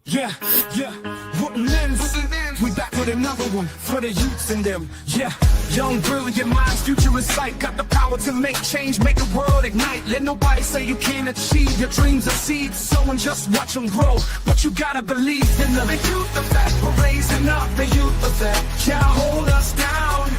Yeah, yeah, whooping ends. We back with another one for the youths in them. Yeah, young, brilliant minds, future in sight. Got the power to make change, make the world ignite. Let nobody say you can't achieve your dreams are seeds. Someone just watch them grow, but you gotta believe in them. The youth effect, we're raising up the youth effect. Can't hold us down.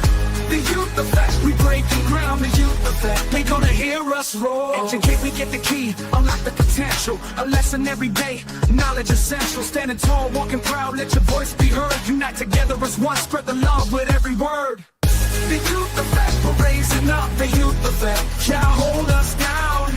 The youth effect, we breaking ground. The youth effect, they gonna hear us roar. Educate, we get the key, unlock the potential. A lesson every day, knowledge essential. Standing tall, walking proud, let your voice be heard. Unite together as one, spread the love with every word. The youth effect, we're raising up. The youth effect, can't hold us down.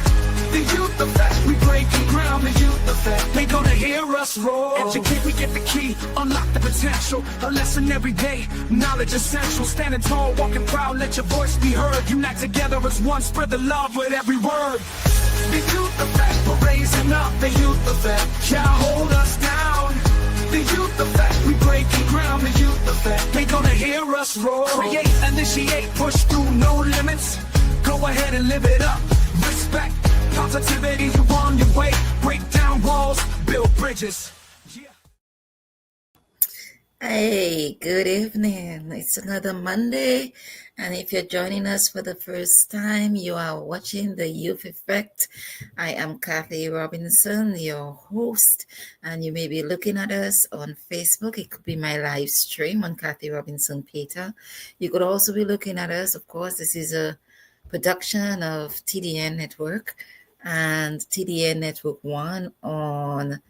The youth effect, we breaking ground. The youth effect, they gonna hear us roar. Educate, we get the key, unlock the potential. A lesson every day, knowledge essential. Standing tall, walking proud, let your voice be heard. Unite together as one, spread the love with every word. The youth effect, we're raising up. The youth effect, can't hold us down. The youth effect, we breaking ground. The youth effect, they gonna hear us roar. Create, initiate, push through, no limits. Go ahead and live it up. Respect, positivity, you on your way. Break down walls, build bridges. Yeah. Hey, good evening. It's another Monday, and if you're joining us for the first time, you are watching The Youth Effect. I am Kathy Robinson, your host, and you may be looking at us on Facebook. It could be my live stream on Kathy Robinson Peter. You could also be looking at us. Of course, this is a production of TDN Network and TDN Network 1 on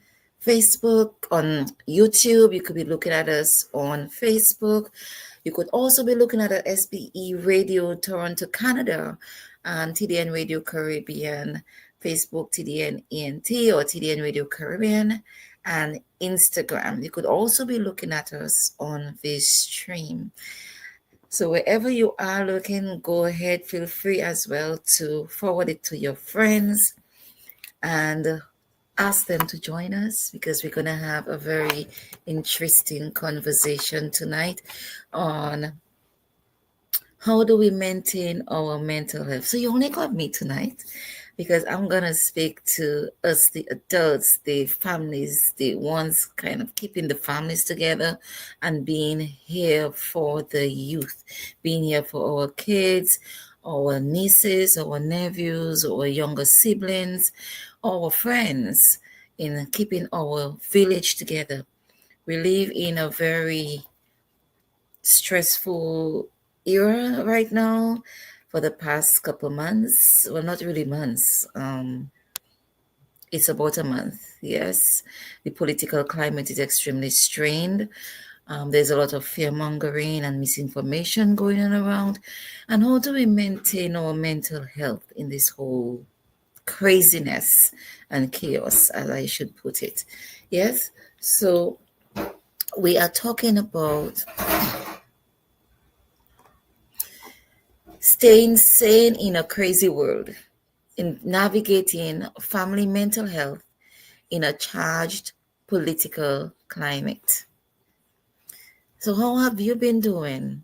Facebook, on YouTube. You could be looking at us on Facebook. You could also be looking at the SBE Radio Toronto, Canada, and TDN Radio Caribbean, Facebook TDN ENT or TDN Radio Caribbean, and Instagram. You could also be looking at us on this stream. So wherever you are looking, go ahead, feel free as well to forward it to your friends and ask them to join us, because we're going to have a very interesting conversation tonight on how do we maintain our mental health. So you only got me tonight because I'm going to speak to us, the adults, the families, the ones kind of keeping the families together and being here for the youth, being here for our kids, our nieces, our nephews, our younger siblings, our friends, in keeping our village together. We live in a very stressful era right now for the past couple months. Well, not really months. It's about a month, yes. The political climate is extremely strained. There's a lot of fear-mongering and misinformation going on around. And how do we maintain our mental health in this whole craziness and chaos, as I should put it? Yes, so we are talking about staying sane in a crazy world, in navigating family mental health in a charged political climate. So how have you been doing?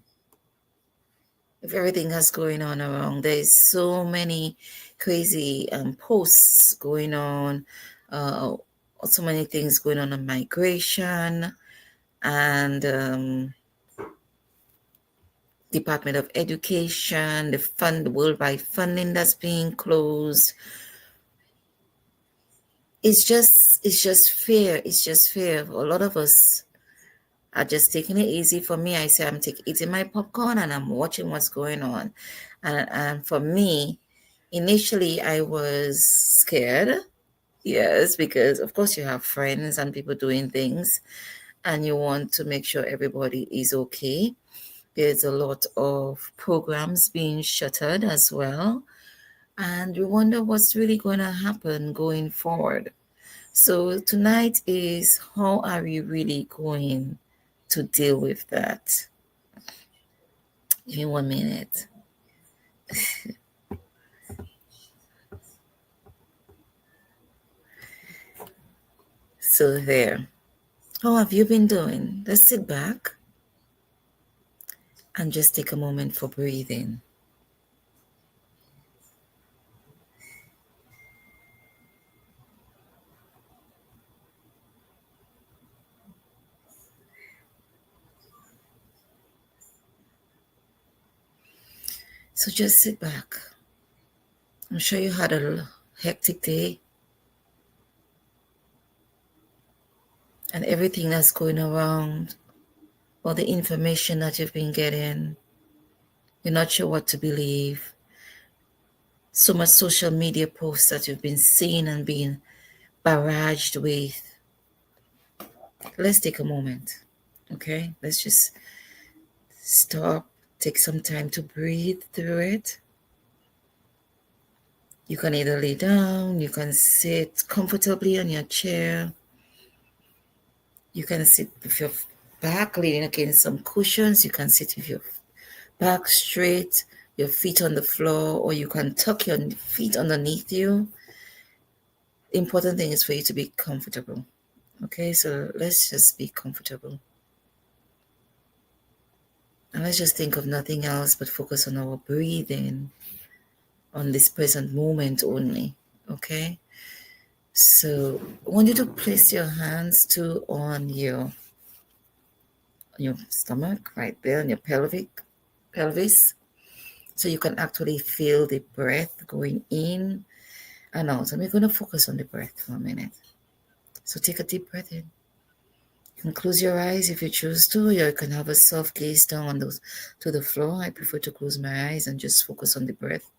If everything that's going on around, there's so many crazy posts going on, so many things going on migration and Department of Education, the worldwide funding that's being closed. It's just fear. It's just fear. A lot of us are just taking it easy. For me, I say I'm eating my popcorn and I'm watching what's going on. And for me, initially I was scared. Yes, because of course you have friends and people doing things and you want to make sure everybody is okay. There's a lot of programs being shuttered as well. And we wonder what's really going to happen going forward. So tonight is, how are we really going to deal with that? Give me 1 minute. So there. How have you been doing? Let's sit back and just take a moment for breathing. So just sit back. I'm sure you had a hectic day, and everything that's going around, all the information that you've been getting, you're not sure what to believe. So much social media posts that you've been seeing and being barraged with. Let's take a moment, okay? Let's just stop, take some time to breathe through it. You can either lay down, you can sit comfortably on your chair, you can sit with your back leaning against some cushions, you can sit with your back straight, your feet on the floor, or you can tuck your feet underneath you. The important thing is for you to be comfortable. Okay, so let's just be comfortable. And let's just think of nothing else but focus on our breathing, on this present moment only. Okay, so I want you to place your hands on your stomach, right there, on your pelvis, so you can actually feel the breath going in and out. And we're going to focus on the breath for a minute. So take a deep breath in. You can close your eyes if you choose to, or you can have a soft gaze down to the floor. I prefer to close my eyes and just focus on the breath.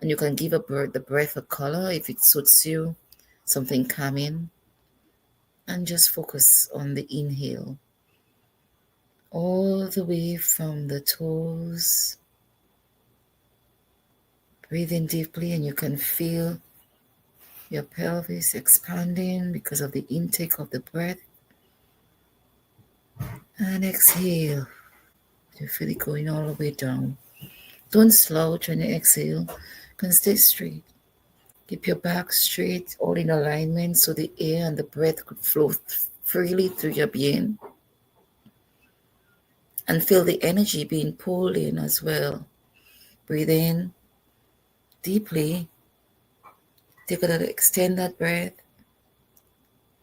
And you can give the breath a color if it suits you, something calming. And just focus on the inhale. All the way from the toes. Breathe in deeply, and you can feel your pelvis expanding because of the intake of the breath. And exhale. You feel it going all the way down. Don't slouch when you exhale. You can stay straight. Keep your back straight, all in alignment, so the air and the breath could flow freely through your being. And feel the energy being pulled in as well. Breathe in deeply. Extend that breath.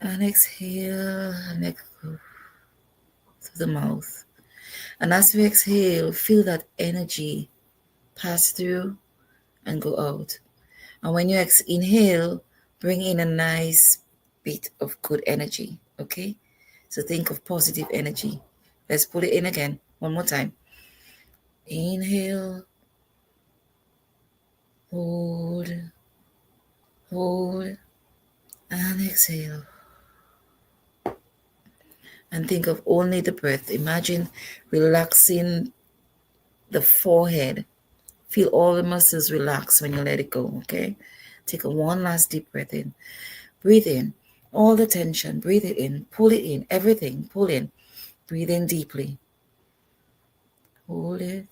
And exhale and exhale through the mouth. And as we exhale, feel that energy pass through and go out. And when you inhale, bring in a nice bit of good energy, okay? So think of positive energy. Let's put it in again, one more time. Inhale, hold, and exhale. And think of only the breath. Imagine relaxing the forehead. Feel all the muscles relax when you let it go, okay? Take one last deep breath in. Breathe in all the tension. Breathe it in. Pull it in. Everything. Pull in. Breathe in deeply. Hold it.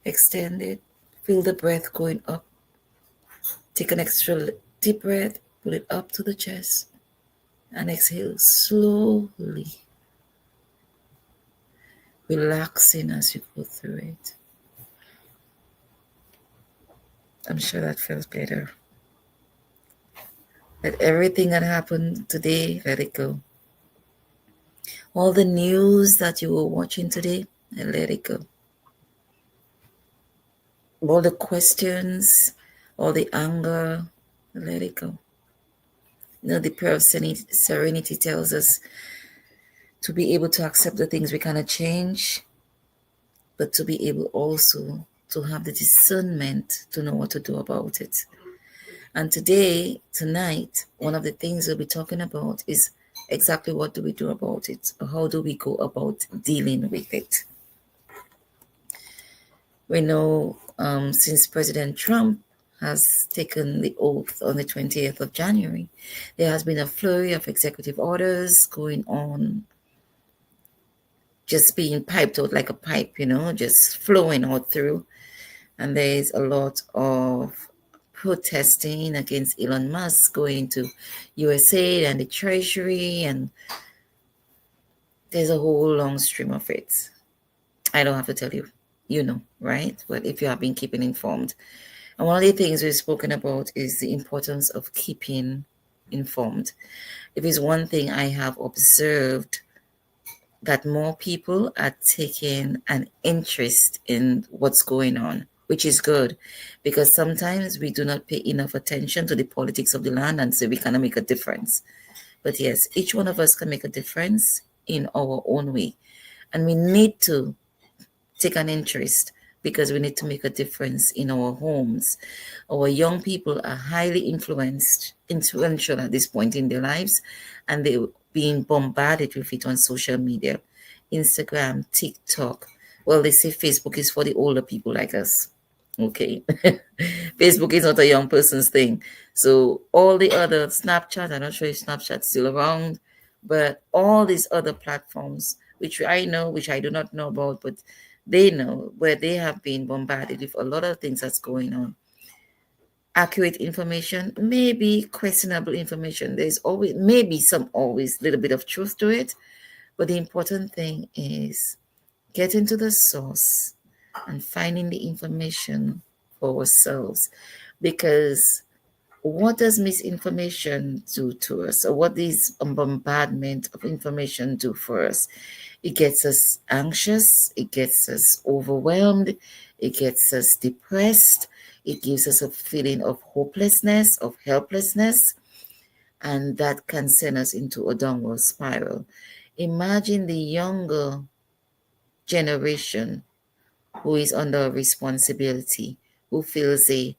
Extend it. Feel the breath going up. Take an extra deep breath. Pull it up to the chest. And exhale slowly. Relaxing as you go through it. I'm sure that feels better. Let everything that happened today, let it go. All the news that you were watching today, and let it go. All the questions, all the anger, let it go. You know, the prayer of serenity tells us to be able to accept the things we cannot change, but to be able also to have the discernment to know what to do about it. And tonight, one of the things we'll be talking about is exactly what do we do about it, or how do we go about dealing with it. We know since President Trump has taken the oath on the 20th of January, there has been a flurry of executive orders going on, just being piped out like a pipe, just flowing out through. And there's a lot of protesting against Elon Musk going to USA and the Treasury, and there's a whole long stream of it. I don't have to tell you, right? But if you have been keeping informed. And one of the things we've spoken about is the importance of keeping informed. If it's one thing I have observed, that more people are taking an interest in what's going on. which is good, because sometimes we do not pay enough attention to the politics of the land, and so we cannot make a difference. But yes, each one of us can make a difference in our own way. And we need to take an interest because we need to make a difference in our homes. Our young people are highly influential at this point in their lives, and they're being bombarded with it on social media, Instagram, TikTok. Well, they say Facebook is for the older people like us. Okay. Facebook is not a young person's thing. So all the other Snapchat, I'm not sure if Snapchat's still around, but all these other platforms, which I know, which I do not know about, but they know, where they have been bombarded with a lot of things that's going on. Accurate information, maybe questionable information. There's always maybe some always little bit of truth to it, but the important thing is getting to the source and finding the information for ourselves. Because what does misinformation do to us, or what is a bombardment of information do for us? It gets us anxious, it gets us overwhelmed, it gets us depressed, it gives us a feeling of hopelessness, of helplessness, and that can send us into a downward spiral. Imagine the younger generation who is under responsibility, who feels they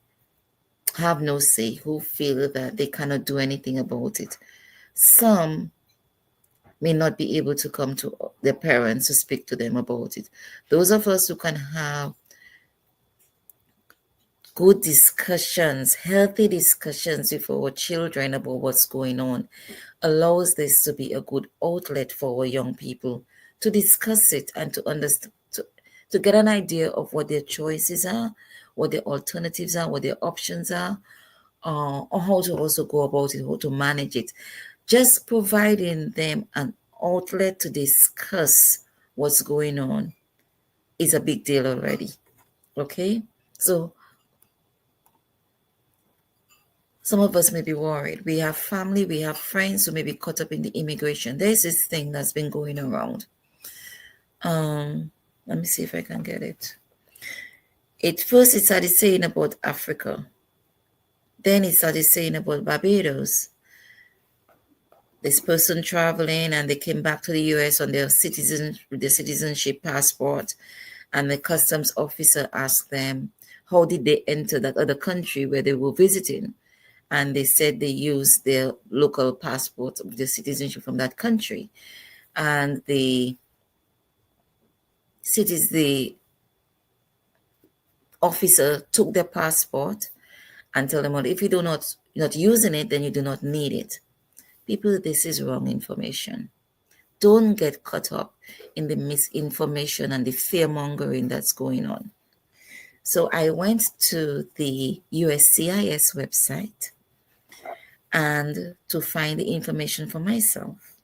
have no say, who feel that they cannot do anything about it. Some may not be able to come to their parents to speak to them about it. Those of us who can have good discussions, healthy discussions with our children about what's going on, allows this to be a good outlet for our young people to discuss it and to understand, to get an idea of what their choices are, what their alternatives are, what their options are, or how to also go about it, how to manage it. Just providing them an outlet to discuss what's going on is a big deal already. Okay? So some of us may be worried. We have family, we have friends who may be caught up in the immigration. There's this thing that's been going around. Let me see if I can get it. It started saying about Africa. Then it started saying about Barbados. This person traveling, and they came back to the US on their citizenship passport, and the customs officer asked them how did they enter that other country where they were visiting, and they said they used their local passport of the citizenship from that country, and the officer took their passport and told them, well, if you're not using it, then you do not need it. People, this is wrong information. Don't get caught up in the misinformation and the fear-mongering that's going on. So I went to the USCIS website and to find the information for myself.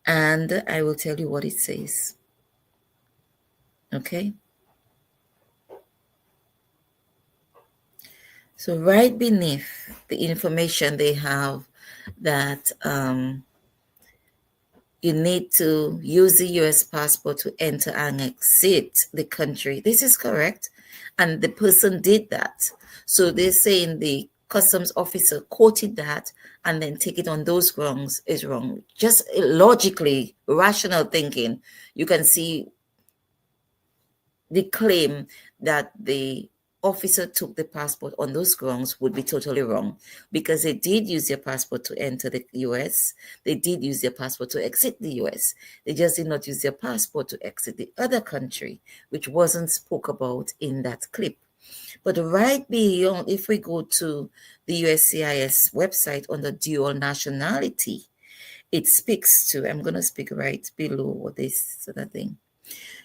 And I will tell you what it says. Okay? So right beneath the information they have that you need to use the US passport to enter and exit the country. This is correct. And the person did that. So they're saying the customs officer quoted that and then take it on those grounds is wrong. Just logically, rational thinking, you can see the claim that the officer took the passport on those grounds would be totally wrong, because they did use their passport to enter the US. They did use their passport to exit the US. They just did not use their passport to exit the other country, which wasn't spoke about in that clip. But right beyond, if we go to the USCIS website under dual nationality, it speaks to, I'm going to speak right below what this sort of thing.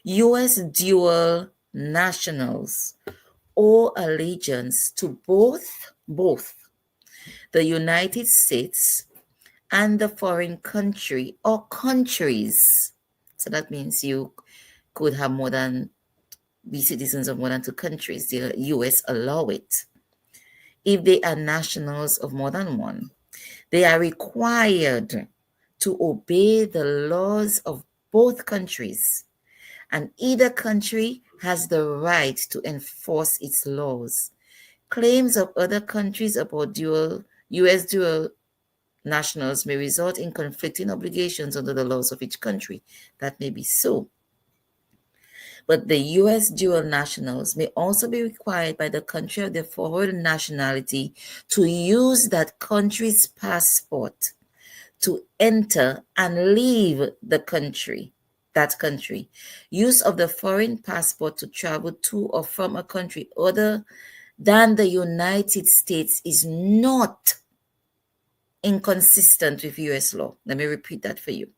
US dual nationals owe allegiance to both the United States and the foreign country or countries. So that means you could have be citizens of more than two countries. The US allow it. If they are nationals of more than one, they are required to obey the laws of both countries, and either country has the right to enforce its laws. Claims of other countries about U.S. dual nationals may result in conflicting obligations under the laws of each country. That may be so. But the U.S. dual nationals may also be required by the country of their foreign nationality to use that country's passport to enter and leave the country, that country. Use of the foreign passport to travel to or from a country other than the United States is not inconsistent with U.S. law. Let me repeat that for you.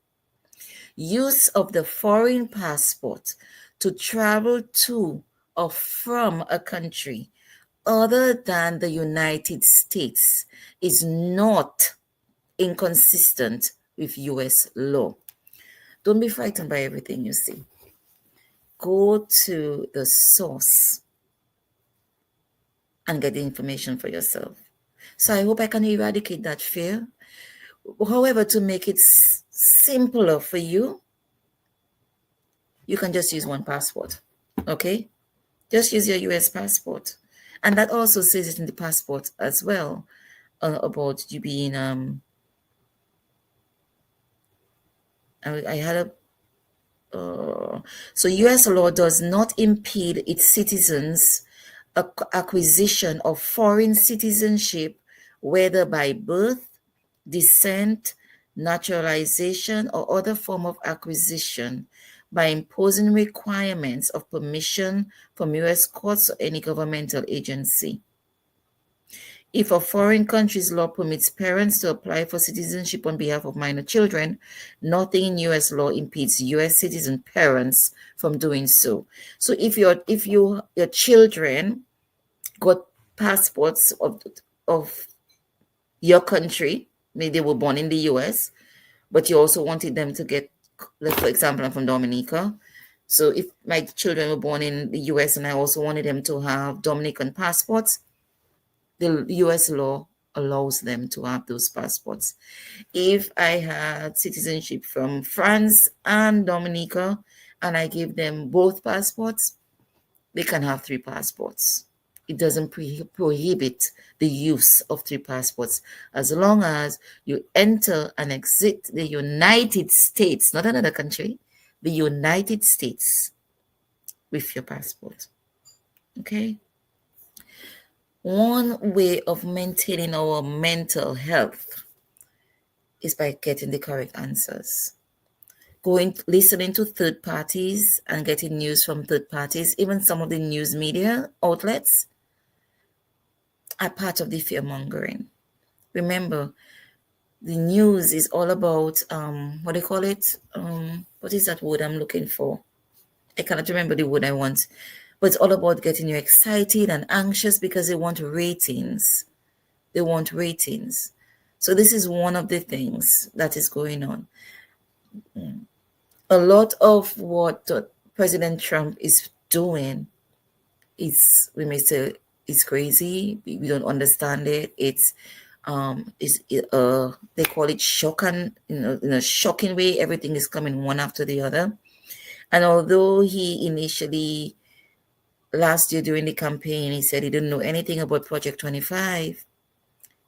Use of the foreign passport to travel to or from a country other than the United States is not inconsistent with U.S. law. Don't be frightened by everything you see. Go to the source and get the information for yourself. So I hope I can eradicate that fear. However, to make it simpler for you, you can just use one passport, okay? Just use your U.S. passport. And that also says it in the passport as well, about you being, I had so U.S. law does not impede its citizens' acquisition of foreign citizenship, whether by birth, descent, naturalization, or other form of acquisition, by imposing requirements of permission from U.S. courts or any governmental agency. If a foreign country's law permits parents to apply for citizenship on behalf of minor children, nothing in U.S. law impedes U.S. citizen parents from doing so. So if your children got passports of your country, maybe they were born in the U.S., but you also wanted them to get, like, for example, I'm from Dominica. So if my children were born in the U.S. and I also wanted them to have Dominican passports, the U.S. law allows them to have those passports. If I had citizenship from France and Dominica and I gave them both passports, they can have 3 passports. It doesn't prohibit the use of 3 passports as long as you enter and exit the United States, not another country, the United States with your passport. Okay? One way of maintaining our mental health is by getting the correct answers. Listening to third parties and getting news from third parties, even some of the news media outlets, are part of the fear-mongering. Remember, the news is all about, what do you call it? What is that word I'm looking for? I cannot remember the word I want. But it's all about getting you excited and anxious because they want ratings. They want ratings. So this is one of the things that is going on. A lot of what President Trump is doing is, we may say, it's crazy. We don't understand it. It's they call it shocking, in a shocking way. Everything is coming one after the other. And although he initially, last year during the campaign, he said he didn't know anything about Project 25,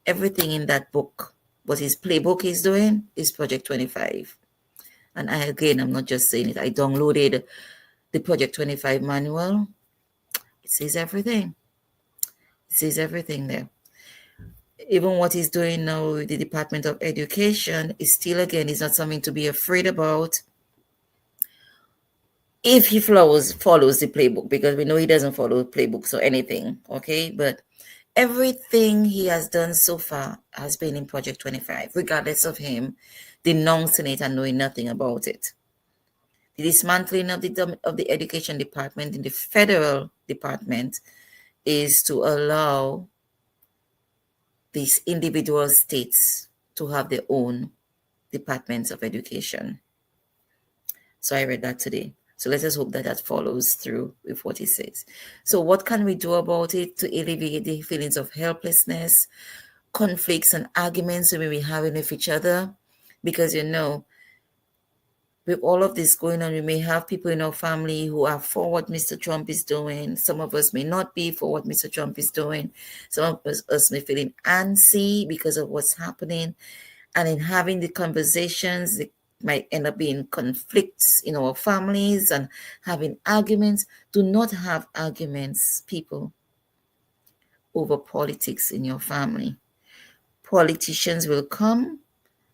everything in that book, what his playbook is doing, is Project 25. And I'm not just saying it. I downloaded the Project 25 manual. It says everything. It says everything there. Even what he's doing now with the Department of Education is still, again, is not something to be afraid about if he follows the playbook, because we know he doesn't follow playbooks or anything, okay? But everything he has done so far has been in Project 25, regardless of him denouncing it and knowing nothing about it. The dismantling of the Education Department in the federal department is to allow these individual states to have their own departments of education. So I read that today. So let us hope that that follows through with what he says. So what can we do about it to alleviate the feelings of helplessness, conflicts and arguments we may be having with each other? Because, with all of this going on, we may have people in our family who are for what Mr. Trump is doing. Some of us may not be for what Mr. Trump is doing. Some of us may feel antsy because of what's happening. And in having the conversations, it might end up being conflicts in our families and having arguments. Do not have arguments, people, over politics in your family. Politicians will come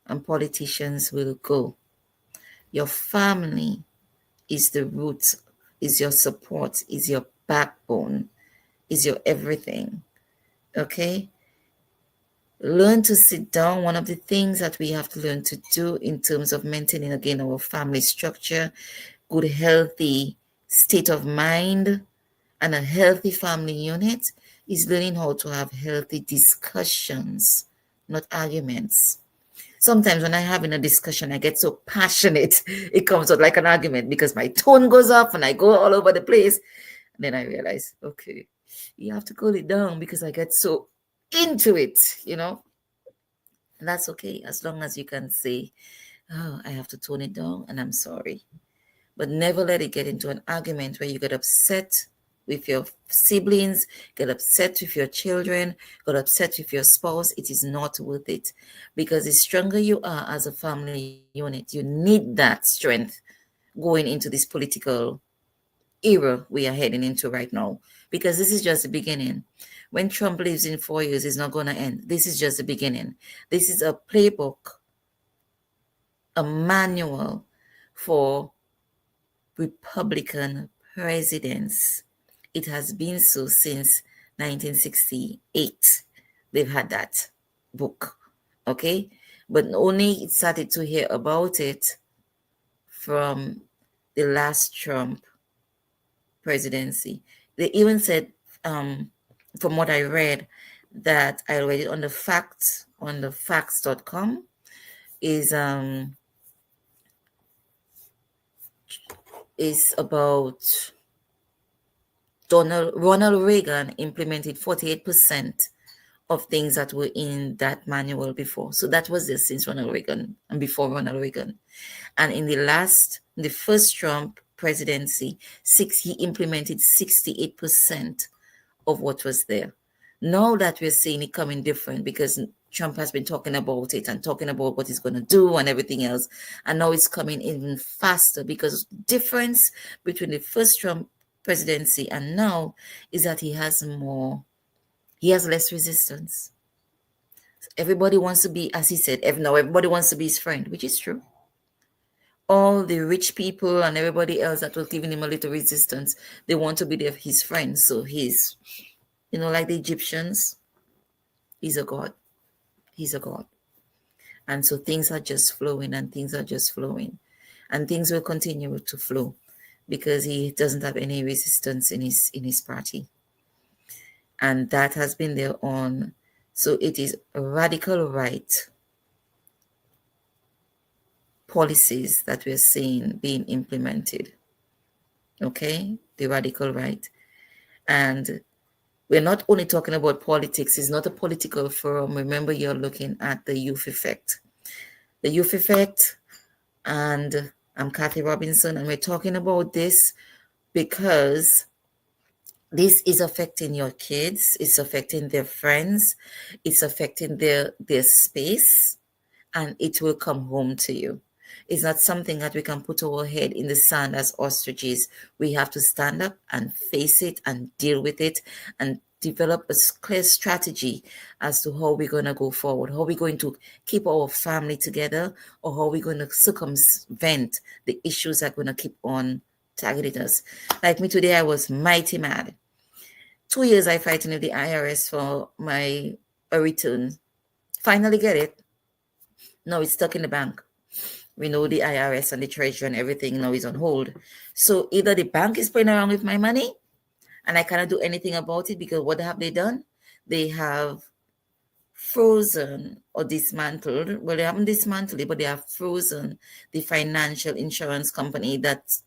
and politicians will go. Your family is the root, is your support, is your backbone, is your everything. Okay? Learn to sit down. One of the things that we have to learn to do in terms of maintaining again our family structure, good, healthy state of mind, and a healthy family unit is learning how to have healthy discussions, not arguments. Sometimes when I'm having a discussion, I get so passionate, it comes out like an argument because my tone goes up and I go all over the place. And then I realize, okay, you have to cool it down because I get so into it, And that's okay as long as you can say, oh, I have to tone it down and I'm sorry. But never let it get into an argument where you get upset with your siblings, get upset with your children, get upset with your spouse. It is not worth it, because the stronger you are as a family unit, you need that strength going into this political era we are heading into right now, because this is just the beginning. When Trump leaves in 4 years, it's not going to end. This is just the beginning. This is a playbook, a manual for Republican presidents. It has been so since 1968. They've had that book, okay? But only started to hear about it from the last Trump presidency. They even said, from what I read, that I read it on the facts.com, is about Ronald Reagan implemented 48% of things that were in that manual before. So that was there since Ronald Reagan and before Ronald Reagan. And in the first Trump presidency, he implemented 68% of what was there. Now that we're seeing it coming different, because Trump has been talking about it and talking about what he's going to do and everything else. And now it's coming even faster, because the difference between the first Trump presidency and now is that he has less resistance. Everybody wants to be, as he said, everybody wants to be his friend, which is true. All the rich people and everybody else that was giving him a little resistance, they want to be his friends. So he's, like the Egyptians, he's a god. He's a god. And so things are just flowing and things are just flowing. And things will continue to flow because he doesn't have any resistance in his party. And that has been there on. So it is radical right policies that we're seeing being implemented. Okay? The radical right. And we're not only talking about politics. It's not a political forum. Remember, you're looking at the youth effect. The youth effect, and I'm Kathy Robinson, and we're talking about this because this is affecting your kids. It's affecting their friends. It's affecting their space, and it will come home to you. It's not something that we can put our head in the sand as ostriches. We have to stand up and face it and deal with it and develop a clear strategy as to how we're going to go forward, how we're going to keep our family together, or how we're going to circumvent the issues that are going to keep on targeting us. Like me today, I was mighty mad. 2 years I fighting with the IRS for my return. Finally get it. Now it's stuck in the bank. We know the IRS and the treasury and everything now is on hold. So either the bank is playing around with my money and I cannot do anything about it, because what have they done? They have frozen or dismantled. Well, they haven't dismantled it, but they have frozen the financial insurance company that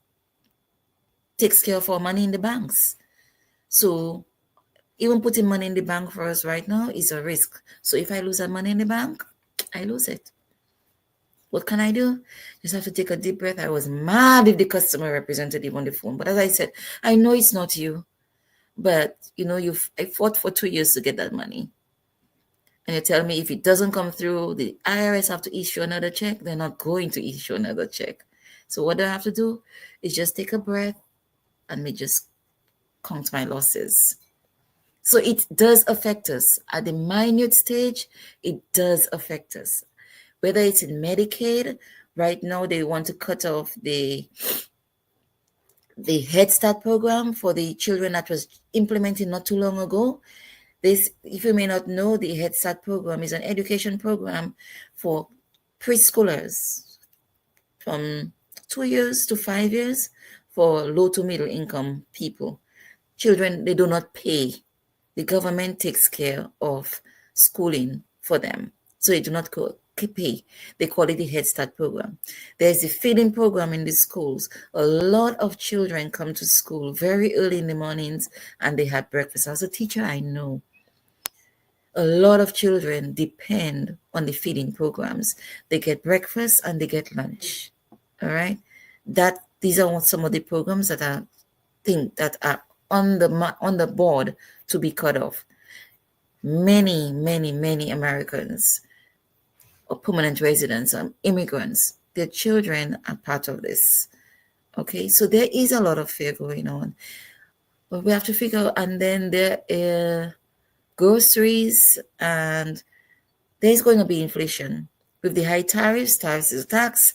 takes care of our money in the banks. So even putting money in the bank for us right now is a risk. So if I lose that money in the bank, I lose it. What can I do? Just have to take a deep breath. I was mad with the customer representative on the phone, but as I said, I know it's not you, but I fought for 2 years to get that money. And you tell me if it doesn't come through, the IRS have to issue another check. They're not going to issue another check. So what do I have to do is just take a breath and me just count my losses. So it does affect us. At the minute stage, it does affect us. Whether it's in Medicaid, right now they want to cut off the Head Start program for the children that was implemented not too long ago. This, if you may not know, the Head Start program is an education program for preschoolers from 2 years to 5 years for low to middle income people. Children, they do not pay. The government takes care of schooling for them. So they do not pay. They call it the Head Start program. There's a feeding program in the schools. A lot of children come to school very early in the mornings and they have breakfast. As a teacher, I know a lot of children depend on the feeding programs. They get breakfast and they get lunch. All right. These are some of the programs that are on the board to be cut off. Many, many, many Americans or permanent residents, immigrants, their children are part of this. Okay, so there is a lot of fear going on. But we have to figure out, and then there are groceries, and there's going to be inflation. With the high tariffs is a tax.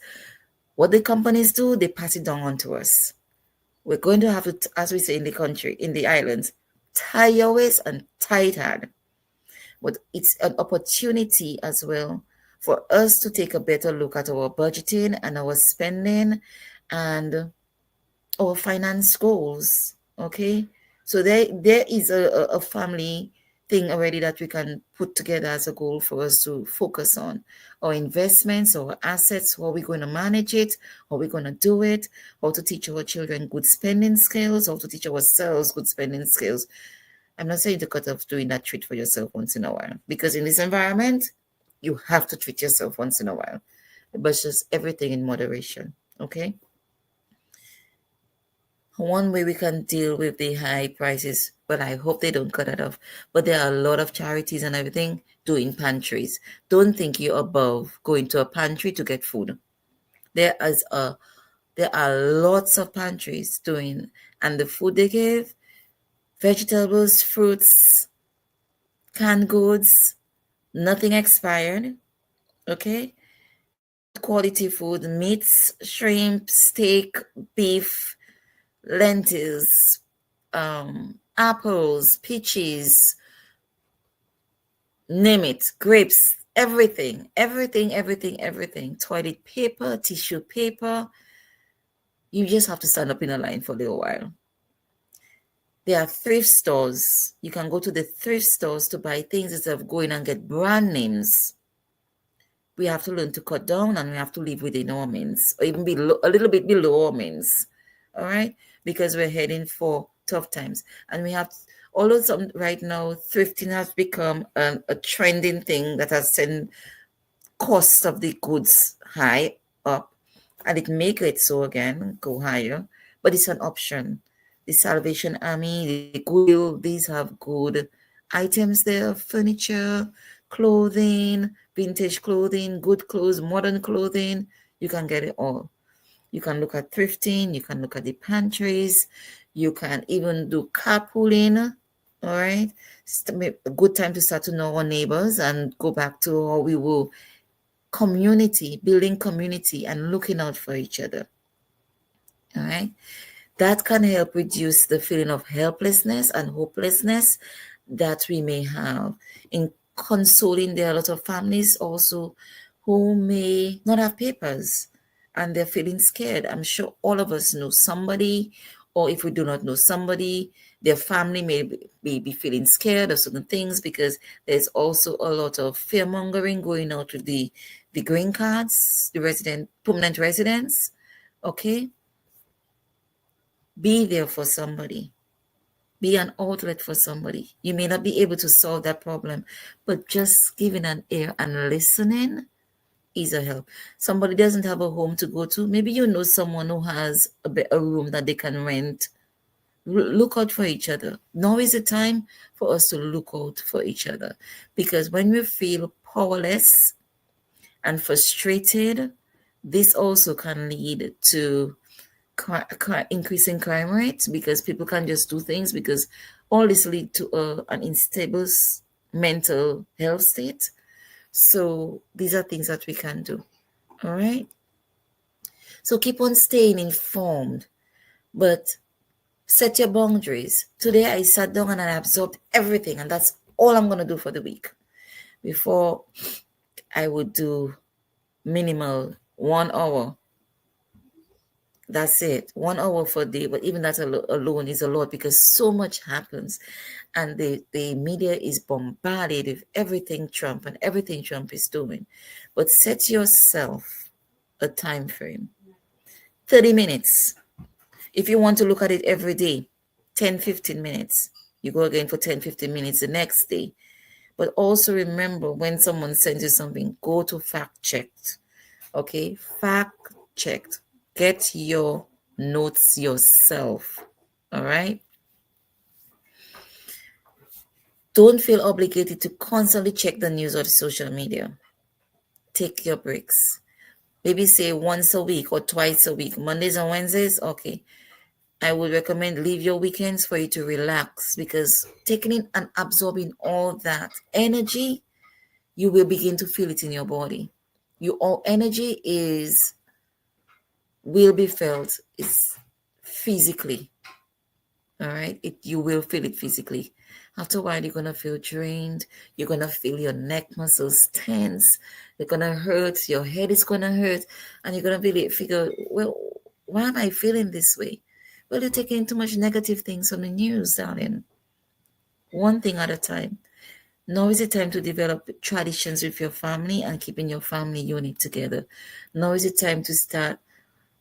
What the companies do, they pass it down onto us. We're going to have to, as we say in the country, in the islands, tie your waist and tie it hard. But it's an opportunity as well for us to take a better look at our budgeting and our spending and our finance goals. Okay, so there is a family thing already that we can put together as a goal for us to focus on our investments, our assets, how we're going to manage it, how we're going to do it, how to teach our children good spending skills, how to teach ourselves good spending skills. I'm not saying to cut off doing that treat for yourself once in a while, because in this environment, you have to treat yourself once in a while, but just everything in moderation. Okay. One way we can deal with the high prices, but I hope they don't cut it off. But there are a lot of charities and everything doing pantries. Don't think you're above going to a pantry to get food. There are lots of pantries doing, and the food they give, vegetables, fruits, canned goods, nothing expired. Okay, quality food, meats, shrimp, steak, beef, lentils, apples, peaches, name it, grapes, everything, toilet paper, tissue paper. You just have to stand up in a line for a little while. There are thrift stores. You can go to the thrift stores to buy things instead of going and get brand names. We have to learn to cut down, and we have to live within our means, or even a little bit below our means. All right, because we're heading for tough times, and we have, although right now thrifting has become a trending thing that has sent costs of the goods high up, and it may get so again, go higher, but it's an option. The Salvation Army, the Goodwill, these have good items there, furniture, clothing, vintage clothing, good clothes, modern clothing. You can get it all. You can look at thrifting. You can look at the pantries. You can even do carpooling. All right. It's a good time to start to know our neighbors and go back to how we were building community and looking out for each other. All right. That can help reduce the feeling of helplessness and hopelessness that we may have. In consoling, there are a lot of families also who may not have papers and they're feeling scared. I'm sure all of us know somebody, or if we do not know somebody, their family may be feeling scared of certain things, because there's also a lot of fear mongering going out with the green cards, the permanent residents. Okay. Be there for somebody. Be an outlet for somebody. You may not be able to solve that problem, but just giving an ear and listening is a help. Somebody doesn't have a home to go to. Maybe you know someone who has a room that they can rent. Look out for each other. Now is the time for us to look out for each other, because when we feel powerless and frustrated, this also can lead to increasing crime rates, because people can just do things, because all this lead to an unstable mental health state. So these are things that we can do. All right. So keep on staying informed, but set your boundaries. Today I sat down and I absorbed everything, and that's all I'm going to do for the week. Before, I would do minimal 1 hour. That's it, 1 hour for a day. But even that alone is a lot, because so much happens, and the media is bombarded with everything Trump and everything Trump is doing. But set yourself a time frame, 30 minutes. If you want to look at it every day, 10-15 minutes. You go again for 10-15 minutes the next day. But also remember, when someone sends you something, go to fact checked. Okay, fact checked. Get your notes yourself. All right. Don't feel obligated to constantly check the news or the social media. Take your breaks. Maybe say once a week or twice a week, Mondays and Wednesdays. Okay. I would recommend leave your weekends for you to relax, because taking in and absorbing all that energy, you will begin to feel it in your body. Your all energy will be felt is physically. All right, you will feel it physically. After a while, you're gonna feel drained. You're gonna feel your neck muscles tense. You're gonna hurt. Your head is gonna hurt, and you're gonna really figure, well, why am I feeling this way? Well, you're taking too much negative things from the news, darling. One thing at a time. Now is the time to develop traditions with your family and keeping your family unit together. Now is the time to start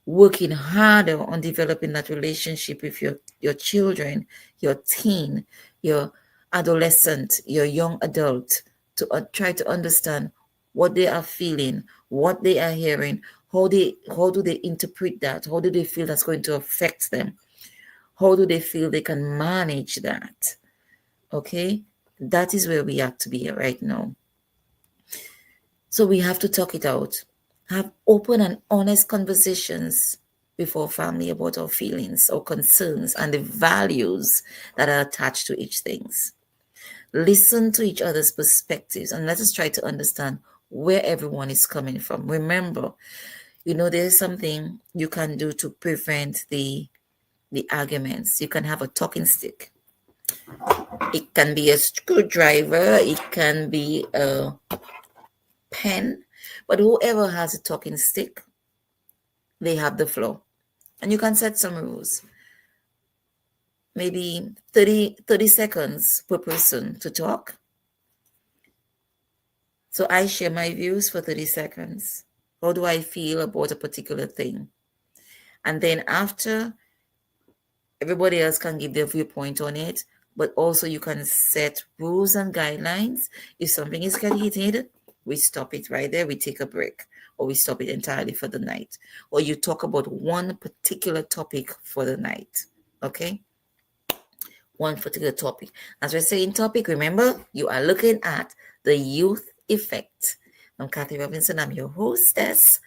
working harder on developing that relationship with your children, your teen, your adolescent, your young adult, to try to understand what they are feeling, what they are hearing, how do they interpret that, how do they feel that's going to affect them, how do they feel they can manage that. Okay, that is where we have to be right now. So we have to talk it out, have open and honest conversations with our family about our feelings, our concerns, and the values that are attached to each things. Listen to each other's perspectives, and let us try to understand where everyone is coming from. Remember, there's something you can do to prevent the arguments. You can have a talking stick. It can be a screwdriver, it can be a pen, but whoever has a talking stick, they have the floor. And you can set some rules. Maybe 30 seconds per person to talk. So I share my views for 30 seconds. How do I feel about a particular thing? And then after, everybody else can give their viewpoint on it, but also you can set rules and guidelines. If something is getting heated, we stop it right there. We take a break, or we stop it entirely for the night. Or you talk about one particular topic for the night. Okay? One particular topic. As we're saying topic, remember, you are looking at the youth effect. I'm Kathy Robinson. I'm your hostess.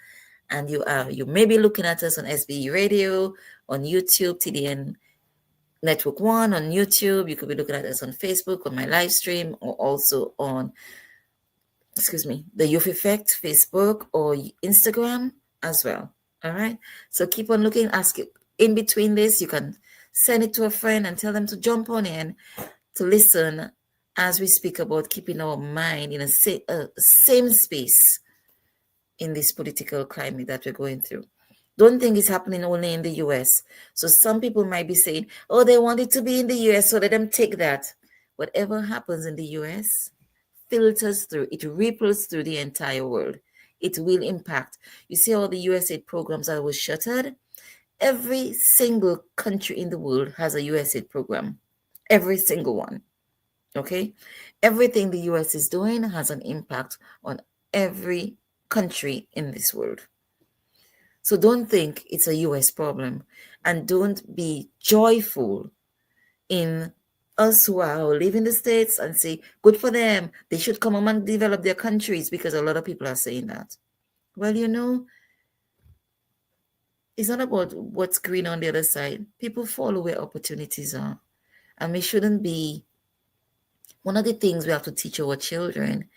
And you may be looking at us on SBE Radio, on YouTube, TDN Network 1 on YouTube. You could be looking at us on Facebook, on my live stream, or also on, the Youth Effect, Facebook or Instagram as well. All right. So keep on looking. Ask it in between this. You can send it to a friend and tell them to jump on in to listen as we speak about keeping our mind in a same space in this political climate that we're going through. Don't think it's happening only in the US. So some people might be saying, oh, they want it to be in the US, so let them take that. Whatever happens in the US filters through, it ripples through the entire world. It will impact. You see all the USAID programs that were shuttered? Every single country in the world has a USAID program. Every single one. Okay? Everything the US is doing has an impact on every country in this world. So don't think it's a US problem, and don't be joyful in us who live in the States and say, good for them, they should come home and develop their countries, because a lot of people are saying that. Well, it's not about what's green on the other side. People follow where opportunities are. And we shouldn't be, one of the things we have to teach our children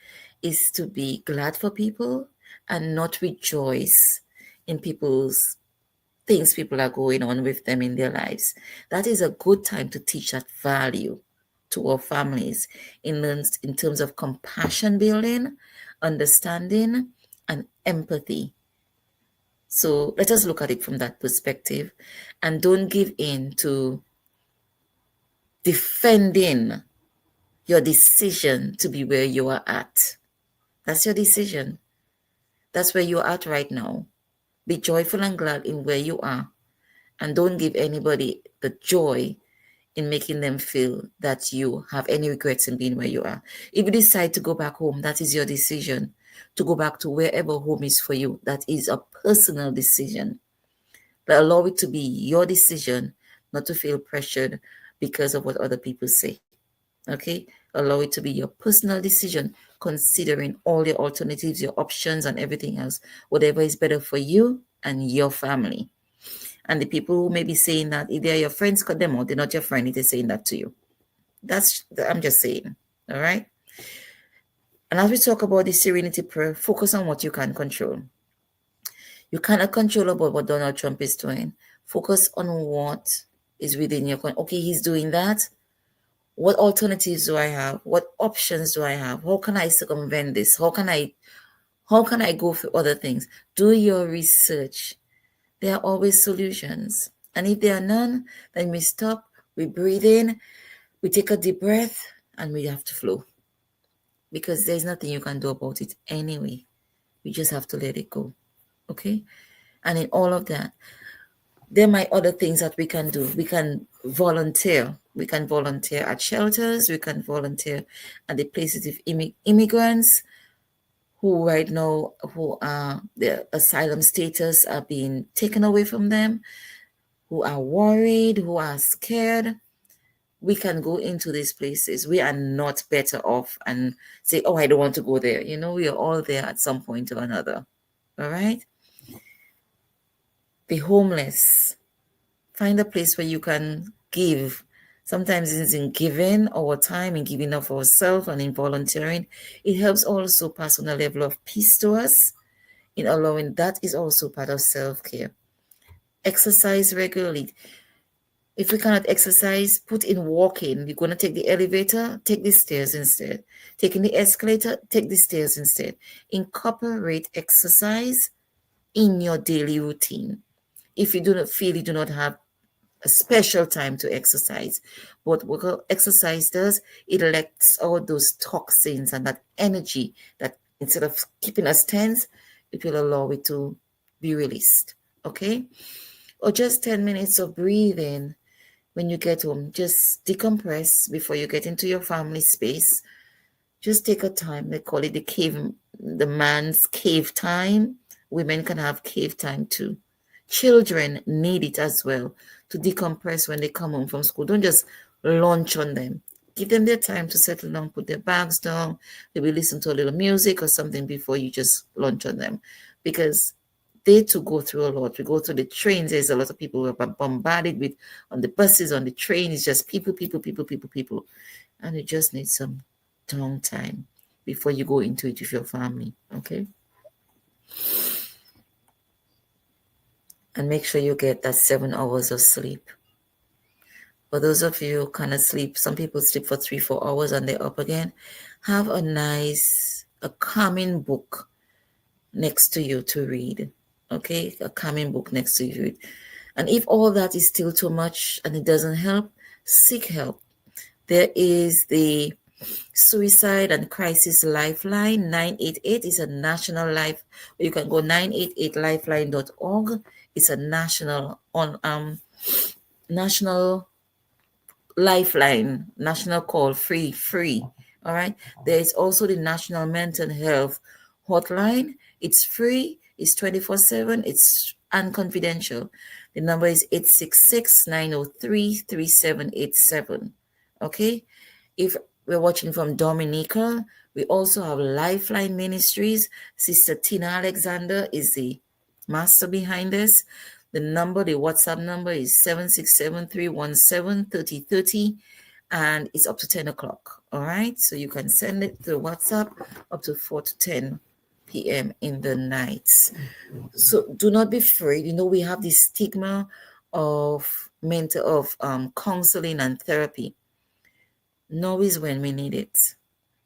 is to be glad for people and not rejoice in people's things people are going on with them in their lives. That is a good time to teach that value to our families in terms of compassion building, understanding, and empathy. So let us look at it from that perspective, and don't give in to defending your decision to be where you are at. That's your decision. That's where you're at right now. Be joyful and glad in where you are, and don't give anybody the joy in making them feel that you have any regrets in being where you are. If you decide to go back home, that is your decision. To go back to wherever home is for you, that is a personal decision. But allow it to be your decision, not to feel pressured because of what other people say. Okay? Allow it to be your personal decision, considering all your alternatives, your options, and everything else. Whatever is better for you and your family. And the people who may be saying that, if they're your friends, cut them out. They're not your friend if they're saying that to you. I'm just saying. All right? And as we talk about the serenity prayer, focus on what you can control. You cannot control about what Donald Trump is doing. Focus on what is within your control. Okay, he's doing that. What alternatives do I have? What options do I have? How can I circumvent this? How can I go for other things? Do your research. There are always solutions. And if there are none, then we stop, we breathe in, we take a deep breath, and we have to flow. Because there's nothing you can do about it anyway. You just have to let it go. Okay? And in all of that, there might other things that we can do. We can volunteer. We can volunteer at shelters. We can volunteer at the places of immigrants who right now, who are their asylum status are being taken away from them, who are worried, who are scared. We can go into these places. We are not better off and say, oh, I don't want to go there. We are all there at some point or another. All right? The homeless. Find a place where you can give. Sometimes it's in giving our time, in giving of ourselves, and in volunteering. It helps also pass on a level of peace to us, in allowing that is also part of self-care. Exercise regularly. If we cannot exercise, put in walking. You're going to take the elevator, take the stairs instead. Taking the escalator, take the stairs instead. Incorporate exercise in your daily routine. If you do not feel you do not have a special time to exercise, what exercise does, it lets out those toxins and that energy that instead of keeping us tense, it will allow it to be released. Okay? Or just 10 minutes of breathing when you get home. Just decompress before you get into your family space. Just take a time. They call it the man's cave time. Women can have cave time too. Children need it as well to decompress when they come home from school. Don't just launch on them. Give them their time to settle down, put their bags down, maybe listen to a little music or something before you just launch on them. Because they too go through a lot. We go through the trains. There's a lot of people who are bombarded with on the buses, on the train. It's just people. And you just need some downtime before you go into it with your family. Okay? And make sure you get that 7 hours of sleep. For those of you who cannot sleep, some people sleep for 3-4 hours and they're up again. Have a calming book next to you to read. Okay? A calming book next to you to read. And if all that is still too much and it doesn't help, seek help. There is the Suicide and Crisis Lifeline. 988 is a national life. You can go 988lifeline.org. It's a national lifeline, national call, free. All right. There is also the National Mental Health Hotline. It's free, it's 24/7, it's unconfidential. The number is 866-903-3787. Okay? If we're watching from Dominica, we also have Lifeline Ministries. Sister Tina Alexander is the master behind this. The WhatsApp number is 767-317-3030, and it's up to 10 o'clock. All right, so you can send it to WhatsApp up to 4 to 10 p.m. in the nights. So do not be afraid. We have this stigma of counseling and therapy. Now is when we need it.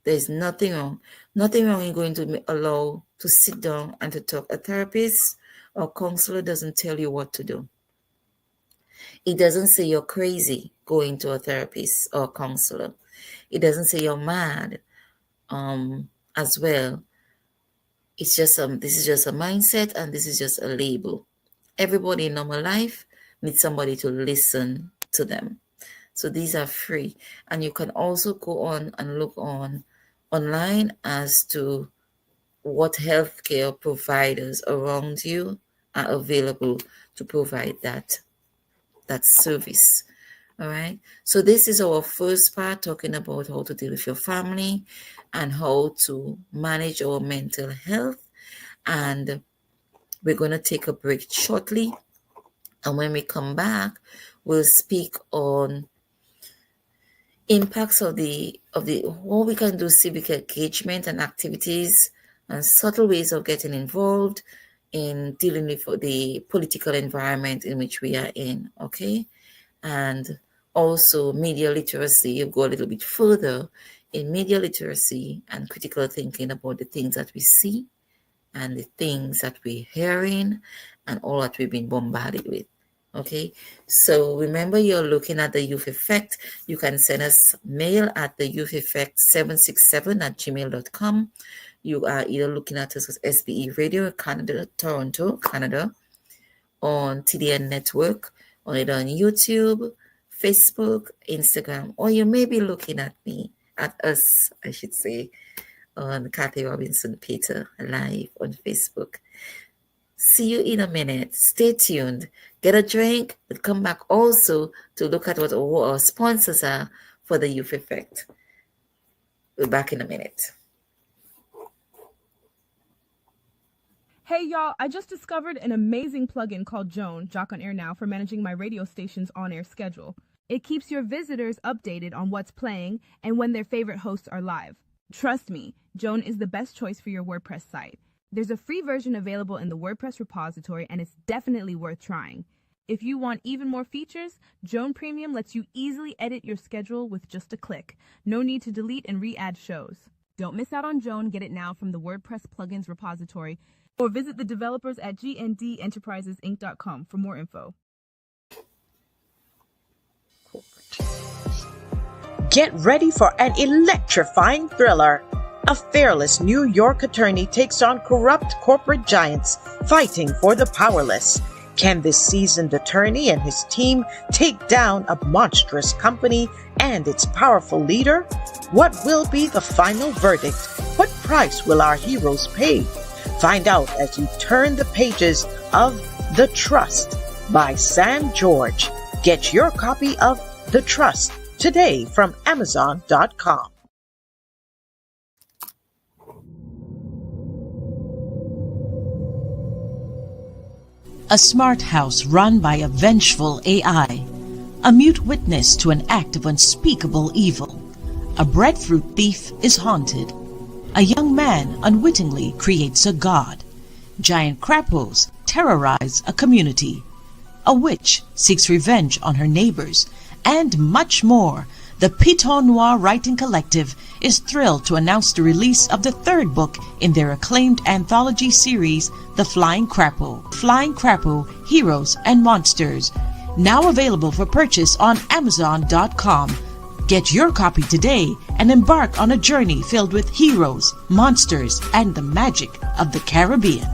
There's nothing wrong. Nothing wrong in going to allow to sit down and to talk. A therapist or counselor doesn't tell you what to do. It doesn't say you're crazy going to a therapist or counselor. It doesn't say you're mad as well. It's just this is just a mindset, and this is just a label. Everybody in normal life needs somebody to listen to them. So these are free. And you can also go on and look online as to what healthcare providers around you are available to provide that service. All right. So this is our first part, talking about how to deal with your family and how to manage our mental health. And we're going to take a break shortly. And when we come back, we'll speak on impacts of the what we can do, civic engagement and activities, and subtle ways of getting involved in dealing with the political environment in which we are in. Okay. And also media literacy. You go a little bit further in media literacy and critical thinking about the things that we see and the things that we're hearing and all that we've been bombarded with. Okay, so remember, you're looking at the Youth Effect. You can send us mail at the youtheffect767@gmail.com. You are either looking at us as SBE Radio Canada, Toronto, Canada, on TDN Network, on either on YouTube, Facebook, Instagram, or you may be looking at us, I should say, on Kathy Robinson Peter live on Facebook. See you in a minute. Stay tuned. Get a drink. We'll come back also to look at what our sponsors are for the Youth Effect. We're back in a minute. Hey y'all, I just discovered an amazing plugin called Joan, Jock on Air Now, for managing my radio station's on-air schedule. It keeps your visitors updated on what's playing and when their favorite hosts are live. Trust me, Joan is the best choice for your WordPress site. There's a free version available in the WordPress repository, and it's definitely worth trying. If you want even more features, Joan Premium lets you easily edit your schedule with just a click. No need to delete and re-add shows. Don't miss out on Joan. Get it now from the WordPress plugins repository, or visit the developers at gndenterprisesinc.com for more info. Get ready for an electrifying thriller. A fearless New York attorney takes on corrupt corporate giants fighting for the powerless. Can this seasoned attorney and his team take down a monstrous company and its powerful leader? What will be the final verdict? What price will our heroes pay? Find out as you turn the pages of The Trust by Sam George. Get your copy of The Trust today from Amazon.com. A smart house run by a vengeful AI, a mute witness to an act of unspeakable evil. A breadfruit thief is haunted. A young man unwittingly creates a god. Giant crapos terrorize a community. A witch seeks revenge on her neighbors, and much more. The Piton Noir Writing Collective is thrilled to announce the release of the third book in their acclaimed anthology series, The Flying Crapo. Flying Crapo, Heroes and Monsters. Now available for purchase on Amazon.com. Get your copy today and embark on a journey filled with heroes, monsters, and the magic of the Caribbean.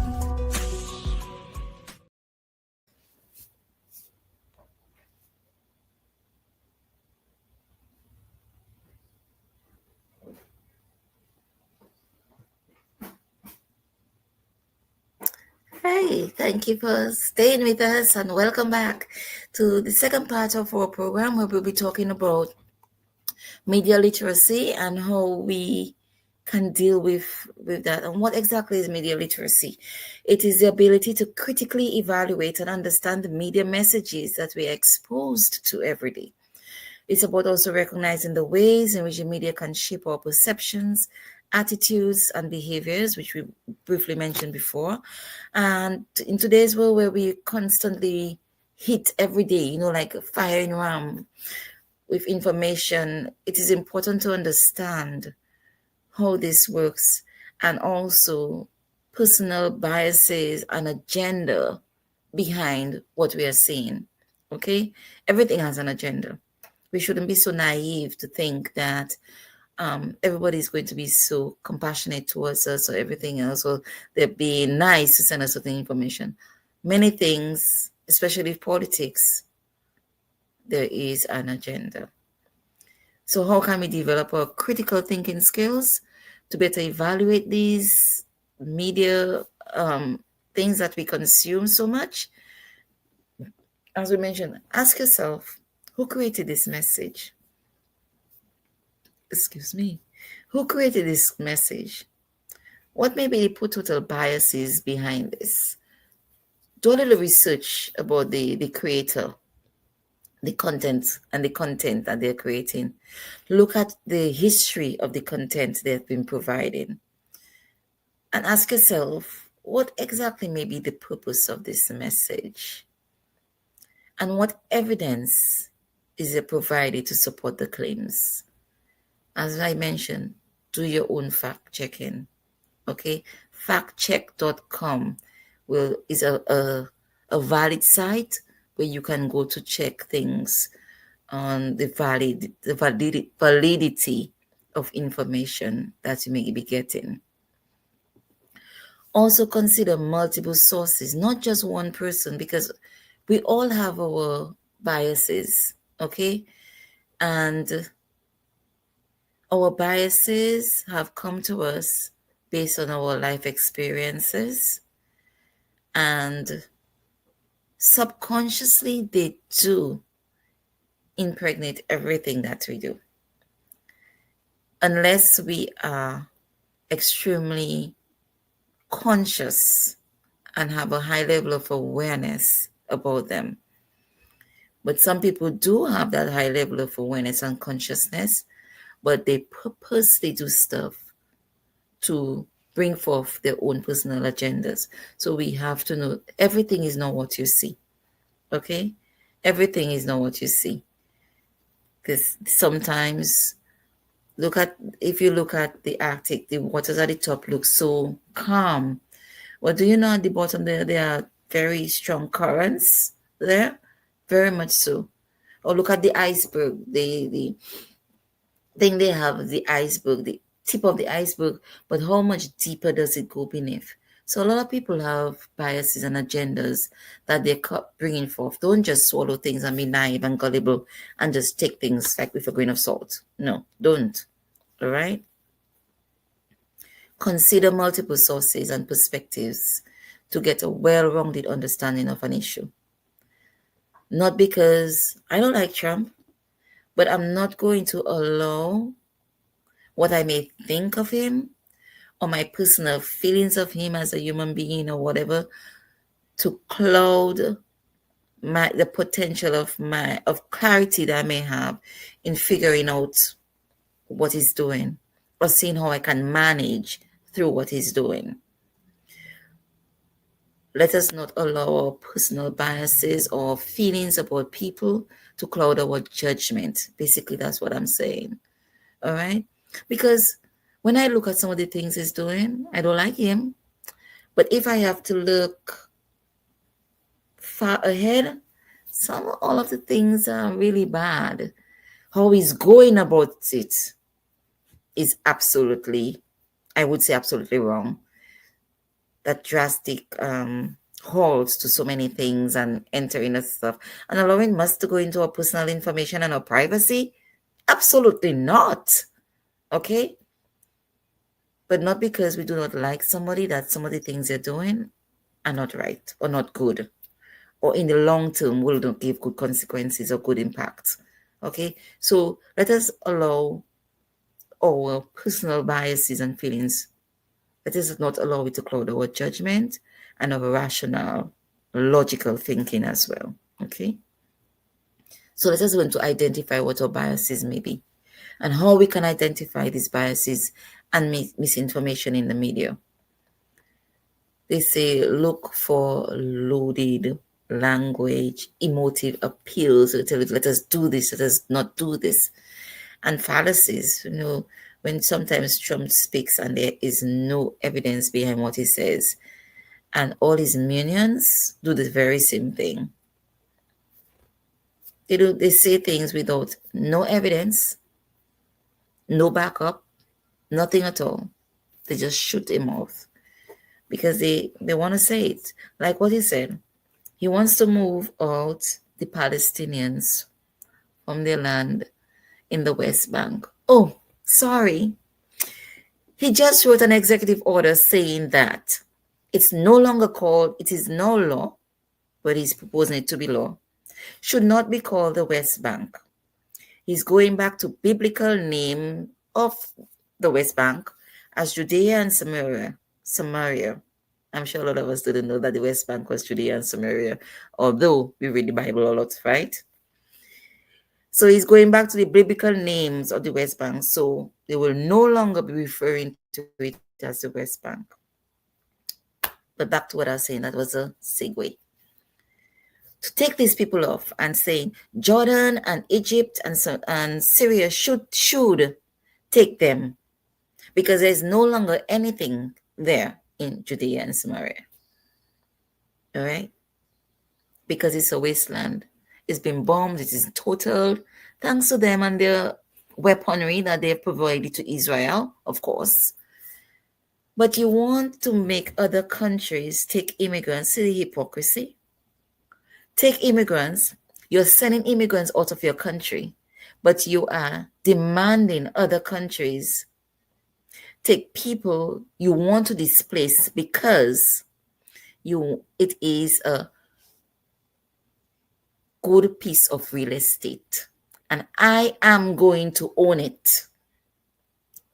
Hi, thank you for staying with us and welcome back to the second part of our program where we'll be talking about media literacy and how we can deal with that. And what exactly is media literacy? It is the ability to critically evaluate and understand the media messages that we are exposed to every day. It's about also recognizing the ways in which the media can shape our perceptions, attitudes, and behaviors, which we briefly mentioned before. And in today's world where we constantly hit every day, like a firing ram with information, it is important to understand how this works and also personal biases and agenda behind what we are seeing. Okay? Everything has an agenda. We shouldn't be so naive to think that everybody's going to be so compassionate towards us or everything else, or they're being nice to send us certain information. Many things, especially politics, there is an agenda. So how can we develop our critical thinking skills to better evaluate these media things that we consume so much? As we mentioned, ask yourself, who created this message? Excuse me. Who created this message? What may be the total biases behind this? Do a little research about the creator, the content that they're creating. Look at the history of the content they've been providing. And ask yourself, what exactly may be the purpose of this message? And what evidence is it provided to support the claims? As I mentioned, do your own fact checking. Okay, factcheck.com is a valid site where you can go to check things on the validity of information that you may be getting. Also consider multiple sources, not just one person, because we all have our biases, okay? And our biases have come to us based on our life experiences, and subconsciously they do impregnate everything that we do. Unless we are extremely conscious and have a high level of awareness about them. But some people do have that high level of awareness and consciousness, but they purposely do stuff to bring forth their own personal agendas. So we have to know everything is not what you see. Okay? Everything is not what you see. Because sometimes if you look at the Arctic, the waters at the top look so calm. Well, do you know at the bottom there are very strong currents there? Very much so. Or look at the iceberg. The thing they have, the iceberg, the tip of the iceberg, but how much deeper does it go beneath? So a lot of people have biases and agendas that they're bringing forth. Don't just swallow things and be naive and gullible and just take things like with a grain of salt. No, don't. All right? Consider multiple sources and perspectives to get a well-rounded understanding of an issue. Not because I don't like Trump, but I'm not going to allow what I may think of him or my personal feelings of him as a human being or whatever to cloud the potential of clarity that I may have in figuring out what he's doing or seeing how I can manage through what he's doing. Let us not allow our personal biases or feelings about people to cloud our judgment. Basically, that's what I'm saying. All right? Because when I look at some of the things he's doing, I don't like him. But if I have to look far ahead, all of the things are really bad. How he's going about it is absolutely, I would say absolutely wrong. That drastic halts to so many things and entering and stuff and allowing us to go into our personal information and our privacy? Absolutely not. Okay? But not because we do not like somebody, that some of the things they're doing are not right or not good, or in the long term will not give good consequences or good impact. Okay, so let us allow our personal biases and feelings. Let us not allow it to cloud our judgment and our rational, logical thinking as well. Okay, so let us learn to identify what our biases may be and how we can identify these biases and misinformation in the media. They say look for loaded language, emotive appeals. They tell you, let us do this, let us not do this. And fallacies, when sometimes Trump speaks and there is no evidence behind what he says, and all his minions do the very same thing. They say things without no evidence, no backup, nothing at all. They just shoot him off because they want to say it. Like what he said, he wants to move out the Palestinians from their land in the West Bank. Oh, sorry. He just wrote an executive order saying that it's no longer called, it is no law, but he's proposing it to be law, should not be called the West Bank. He's going back to biblical name of the West Bank as Judea and Samaria. I'm sure a lot of us didn't know that the West Bank was Judea and Samaria, although we read the Bible a lot, right? So he's going back to the biblical names of the West Bank. So they will no longer be referring to it as the West Bank. But back to what I was saying, that was a segue. To take these people off and saying Jordan and Egypt and Syria should take them because there's no longer anything there in Judea and Samaria. All right? Because it's a wasteland. It's been bombed. It is totaled. Thanks to them and their weaponry that they've provided to Israel, of course. But you want to make other countries take immigrants. See the hypocrisy? Take immigrants. You're sending immigrants out of your country, but you are demanding other countries take people you want to displace because it is a good piece of real estate and I am going to own it.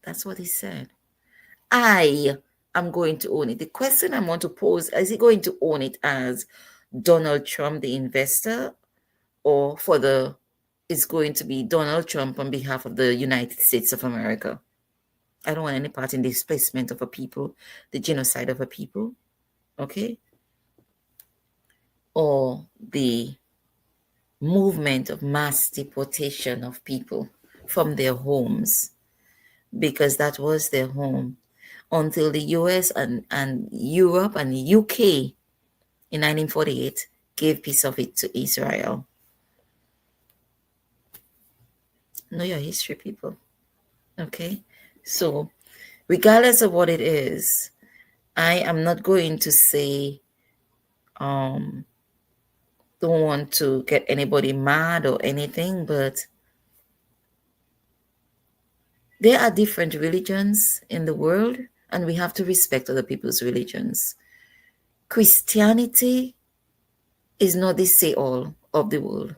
That's what he said. I am going to own it. The question I want to pose, is he going to own it as Donald Trump, the investor, or it's going to be Donald Trump on behalf of the United States of America? I don't want any part in the displacement of a people, the genocide of a people, okay? Or the movement of mass deportation of people from their homes, because that was their home until the US and Europe and the UK in 1948 gave piece of it to Israel. Know your history, people. Okay? So, regardless of what it is, I am not going to say, don't want to get anybody mad or anything, but there are different religions in the world, and we have to respect other people's religions. Christianity is not the say-all of the world.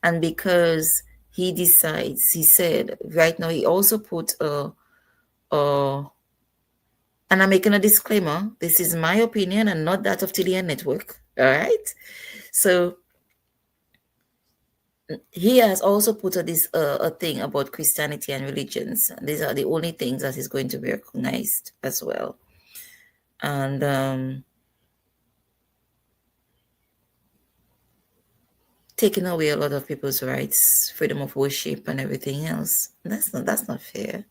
And because he decides, he said, right now he also put and I'm making a disclaimer, this is my opinion and not that of TDN Network, all right? So he has also put a thing about Christianity and religions. These are the only things that is going to be recognized as well. And taking away a lot of people's rights, freedom of worship and everything else. That's not fair.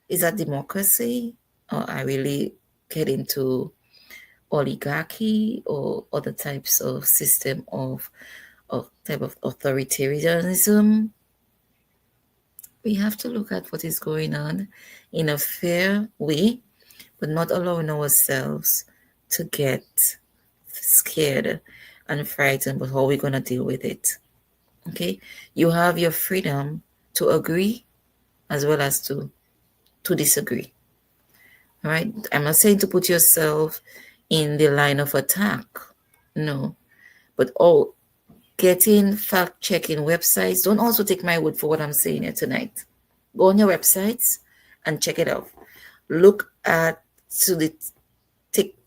Is that democracy? Or I really get into oligarchy or other types of system of type of authoritarianism? We have to look at what is going on in a fair way, but not allowing ourselves to get scared and frightened about how we're going to deal with it. Okay? You have your freedom to agree as well as to disagree. All right? I'm not saying to put yourself in the line of attack. No. But oh, getting fact checking websites. Don't also take my word for what I'm saying here tonight. Go on your websites and check it out. Look at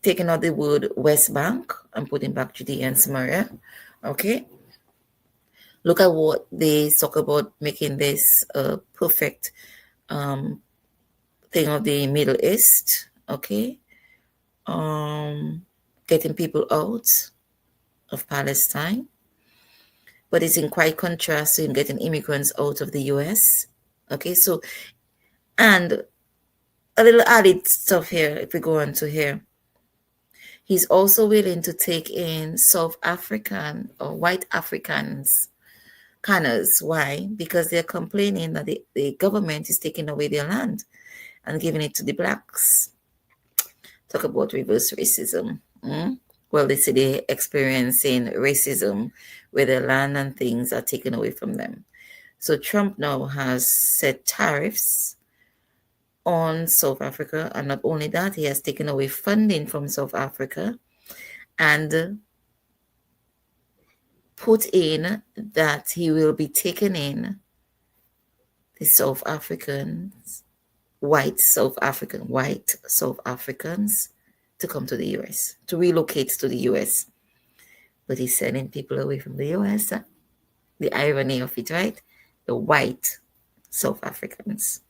taking out the word West Bank and putting back Judea and Samaria. Okay. Look at what they talk about, making this a perfect thing of the Middle East. Okay. Getting people out of Palestine. But it's in quite contrast to him getting immigrants out of the US. Okay, so, and a little added stuff here, if we go on to here. He's also willing to take in South African or white Africans, Kanas. Why? Because they're complaining that the government is taking away their land and giving it to the blacks. Talk about reverse racism. Well, they say they're experiencing racism where their land and things are taken away from them. So Trump now has set tariffs on South Africa. And not only that, he has taken away funding from South Africa and put in that he will be taking in the South Africans, white South Africans to come to the US, to relocate to the US. But he's sending people away from the US. The irony of it, right? The white South Africans.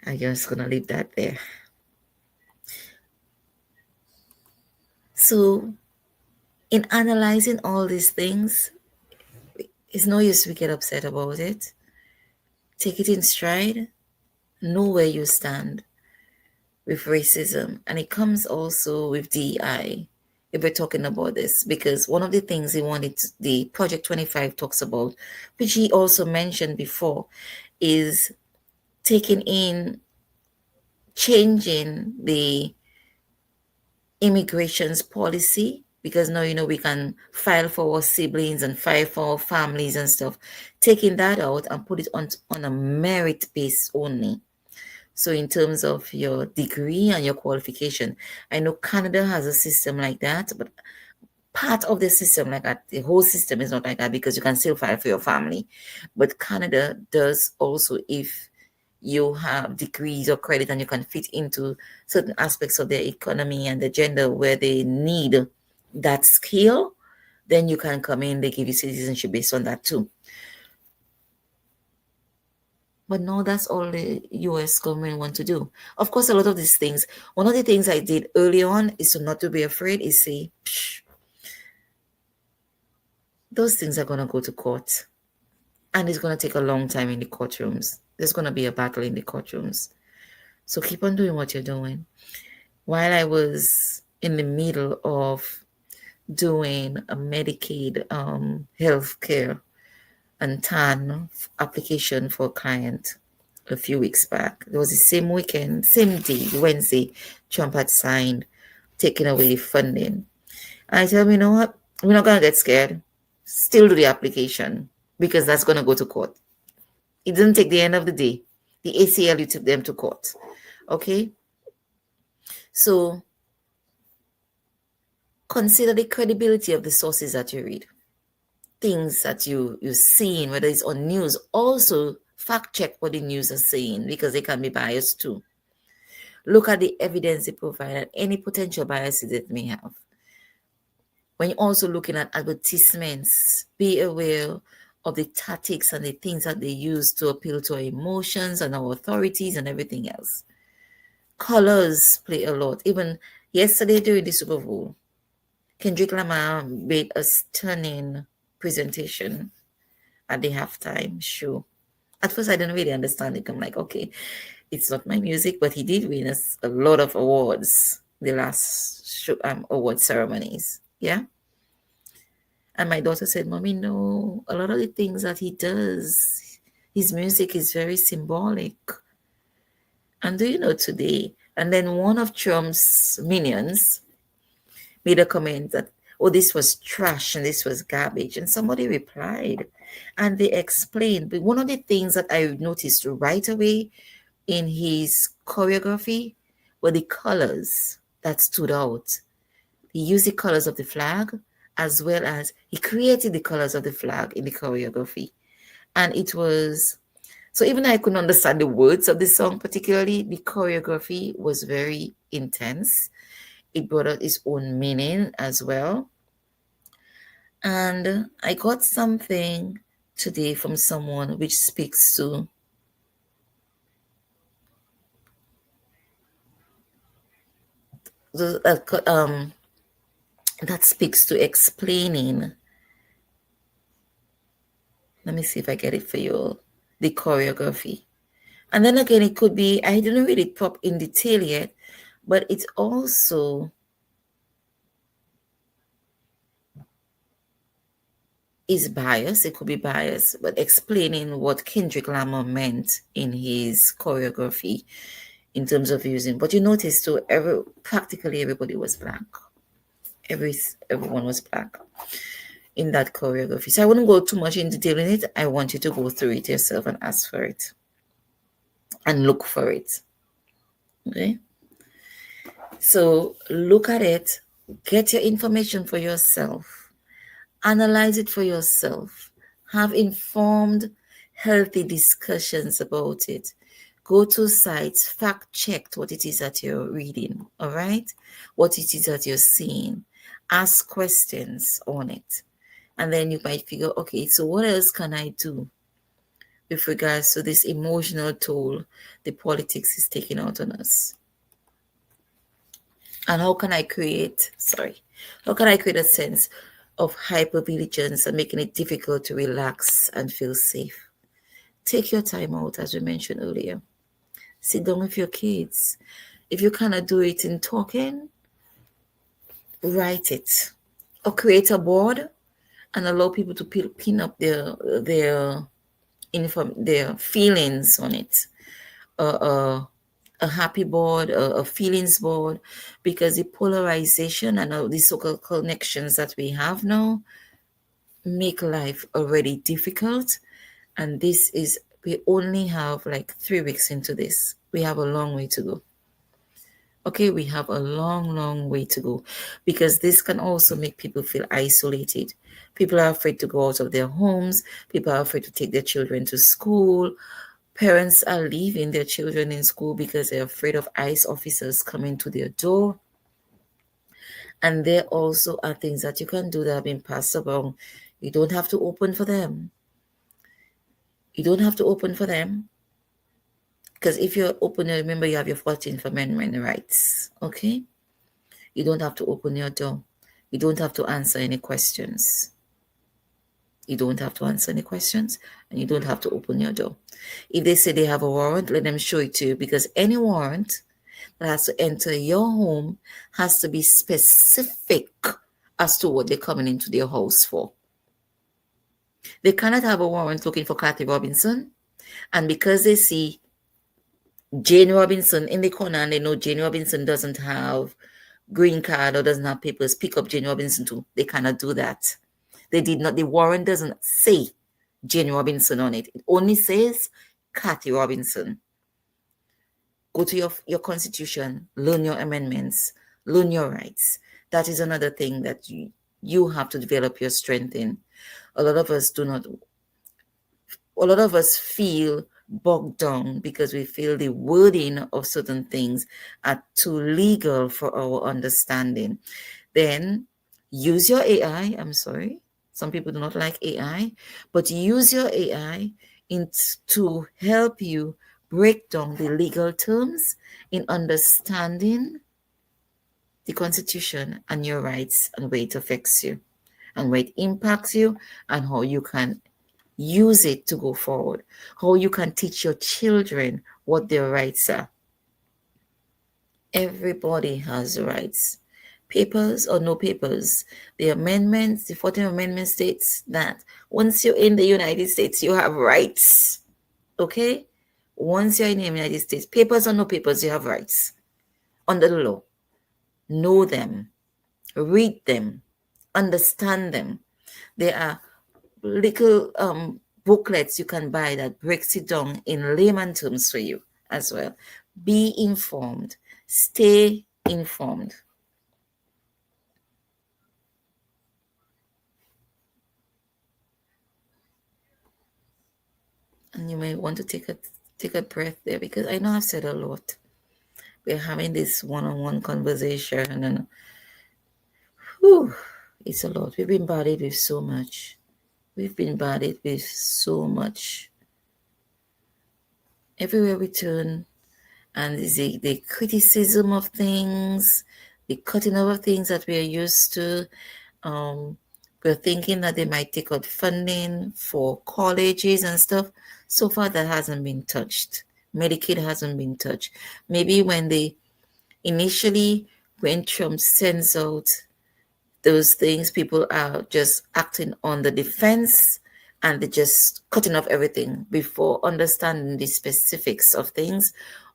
I'm just going to leave that there. So, in analyzing all these things, it's no use we get upset about it. Take it in stride. Know where you stand with racism. And it comes also with DEI, if we're talking about this, because one of the things he wanted, the Project 25 talks about, which he also mentioned before, is taking in, changing the immigrations policy, because now, we can file for our siblings and file for our families and stuff. Taking that out and put it on a merit base only. So in terms of your degree and your qualification, I know Canada has a system like that, but part of the system like that, the whole system is not like that, because you can still file for your family. But Canada does also, if you have degrees or credit and you can fit into certain aspects of their economy and the gender where they need that skill, then you can come in, they give you citizenship based on that too. But no, that's all the US government want to do. Of course, a lot of these things, one of the things I did early on is to not to be afraid, is say, those things are going to go to court. And it's going to take a long time in the courtrooms. There's going to be a battle in the courtrooms. So keep on doing what you're doing. While I was in the middle of doing a Medicaid health care and TAN application for a client a few weeks back, it was the same weekend, same day, Wednesday, Trump had signed, taking away the funding. And I tell him, you know what? We're not going to get scared. Still do the application, because that's going to go to court. It didn't take the end of the day. The ACLU took them to court. Okay? So consider the credibility of the sources that you read. Things that you're seeing, whether it's on news, also fact check what the news are saying, because they can be biased too. Look at the evidence they provide and any potential biases it may have. When you're also looking at advertisements, be aware of the tactics and the things that they use to appeal to our emotions and our authorities and everything else. Colors play a lot. Even yesterday during the Super Bowl, Kendrick Lamar made a stunning presentation at the halftime show. At first, I didn't really understand it. I'm like, okay, it's not my music, but he did win a lot of awards, the last show, award ceremonies. Yeah. And my daughter said, Mommy, no, a lot of the things that he does, his music is very symbolic. And do you know today? And then one of Trump's minions made a comment that, oh, this was trash and this was garbage. And somebody replied and they explained. But one of the things that I noticed right away in his choreography were the colors that stood out. He used the colors of the flag, as well as he created the colors of the flag in the choreography. And it was, so even though I couldn't understand the words of the song particularly, the choreography was very intense. It brought out its own meaning as well. And I got something today from someone which speaks to that speaks to explaining. Let me see if I get it for you. The choreography. And then again, it could be, I didn't read it up in detail yet, but it's also is biased. It could be biased, but explaining what Kendrick Lamar meant in his choreography in terms of using. But you notice too, practically everybody was black. Everyone was black in that choreography. So I wouldn't go too much in detail in it. I want you to go through it yourself and ask for it and look for it. Okay? So look at it, get your information for yourself, analyze it for yourself, have informed, healthy discussions about it. Go to sites, fact check what it is that you're reading, all right? What it is that you're seeing. Ask questions on it. And then you might figure, okay, so what else can I do with regards to this emotional toll the politics is taking out on us? And how can I create a sense of hypervigilance and making it difficult to relax and feel safe? Take your time out, as we mentioned earlier. Sit down with your kids. If you cannot do it in talking, write it. Or create a board and allow people to pin up their feelings on it. A happy board, a feelings board, because the polarization and the so-called connections that we have now make life already difficult. And we only have like 3 weeks into this. We have a long way to go. Okay, we have a long way to go, because this can also make people feel isolated. People are afraid to go out of their homes. People are afraid to take their children to school. Parents are leaving their children in school because they're afraid of ICE officers coming to their door. And there also are things that you can do that have been passed around. You don't have to open for them. You don't have to open for them. Because if you're open, remember you have your 14th Amendment rights. Okay? You don't have to open your door. You don't have to answer any questions. You don't have to answer any questions, and you don't have to open your door. If they say they have a warrant, let them show it to you, because any warrant that has to enter your home has to be specific as to what they're coming into their house for. They cannot have a warrant looking for Kathy Robinson, and because they see Jane Robinson in the corner and they know Jane Robinson doesn't have green card or doesn't have papers, pick up Jane Robinson too. They cannot do that. The warrant doesn't say Jane Robinson on it. It only says Kathy Robinson. Go to your constitution, learn your amendments, learn your rights. That is another thing that you have to develop your strength in. A lot of us feel bogged down because we feel the wording of certain things are too legal for our understanding. Then use your AI. I'm sorry. Some people do not like AI, but use your AI to help you break down the legal terms in understanding the Constitution and your rights and where it affects you and where it impacts you and how you can use it to go forward, how you can teach your children what their rights are. Everybody has rights. Papers or no papers. The 14th Amendment states that once you're in the United States, you have rights. Okay? Once you're in the United States, papers or no papers, you have rights under the law. Know them, read them, understand them. There are little booklets you can buy that breaks it down in layman terms for you as well. Be informed. Stay informed. And you may want to take a breath there, because I know I've said a lot. We're having this one-on-one conversation, and whew, it's a lot. We've been bothered with so much. We've been bothered with so much. Everywhere we turn, and the criticism of things, the cutting over things that we're used to. We're thinking that they might take out funding for colleges and stuff. So far, that hasn't been touched. Medicaid hasn't been touched. Maybe when they initially, when Trump sends out those things, people are just acting on the defense, and they're just cutting off everything before understanding the specifics of things,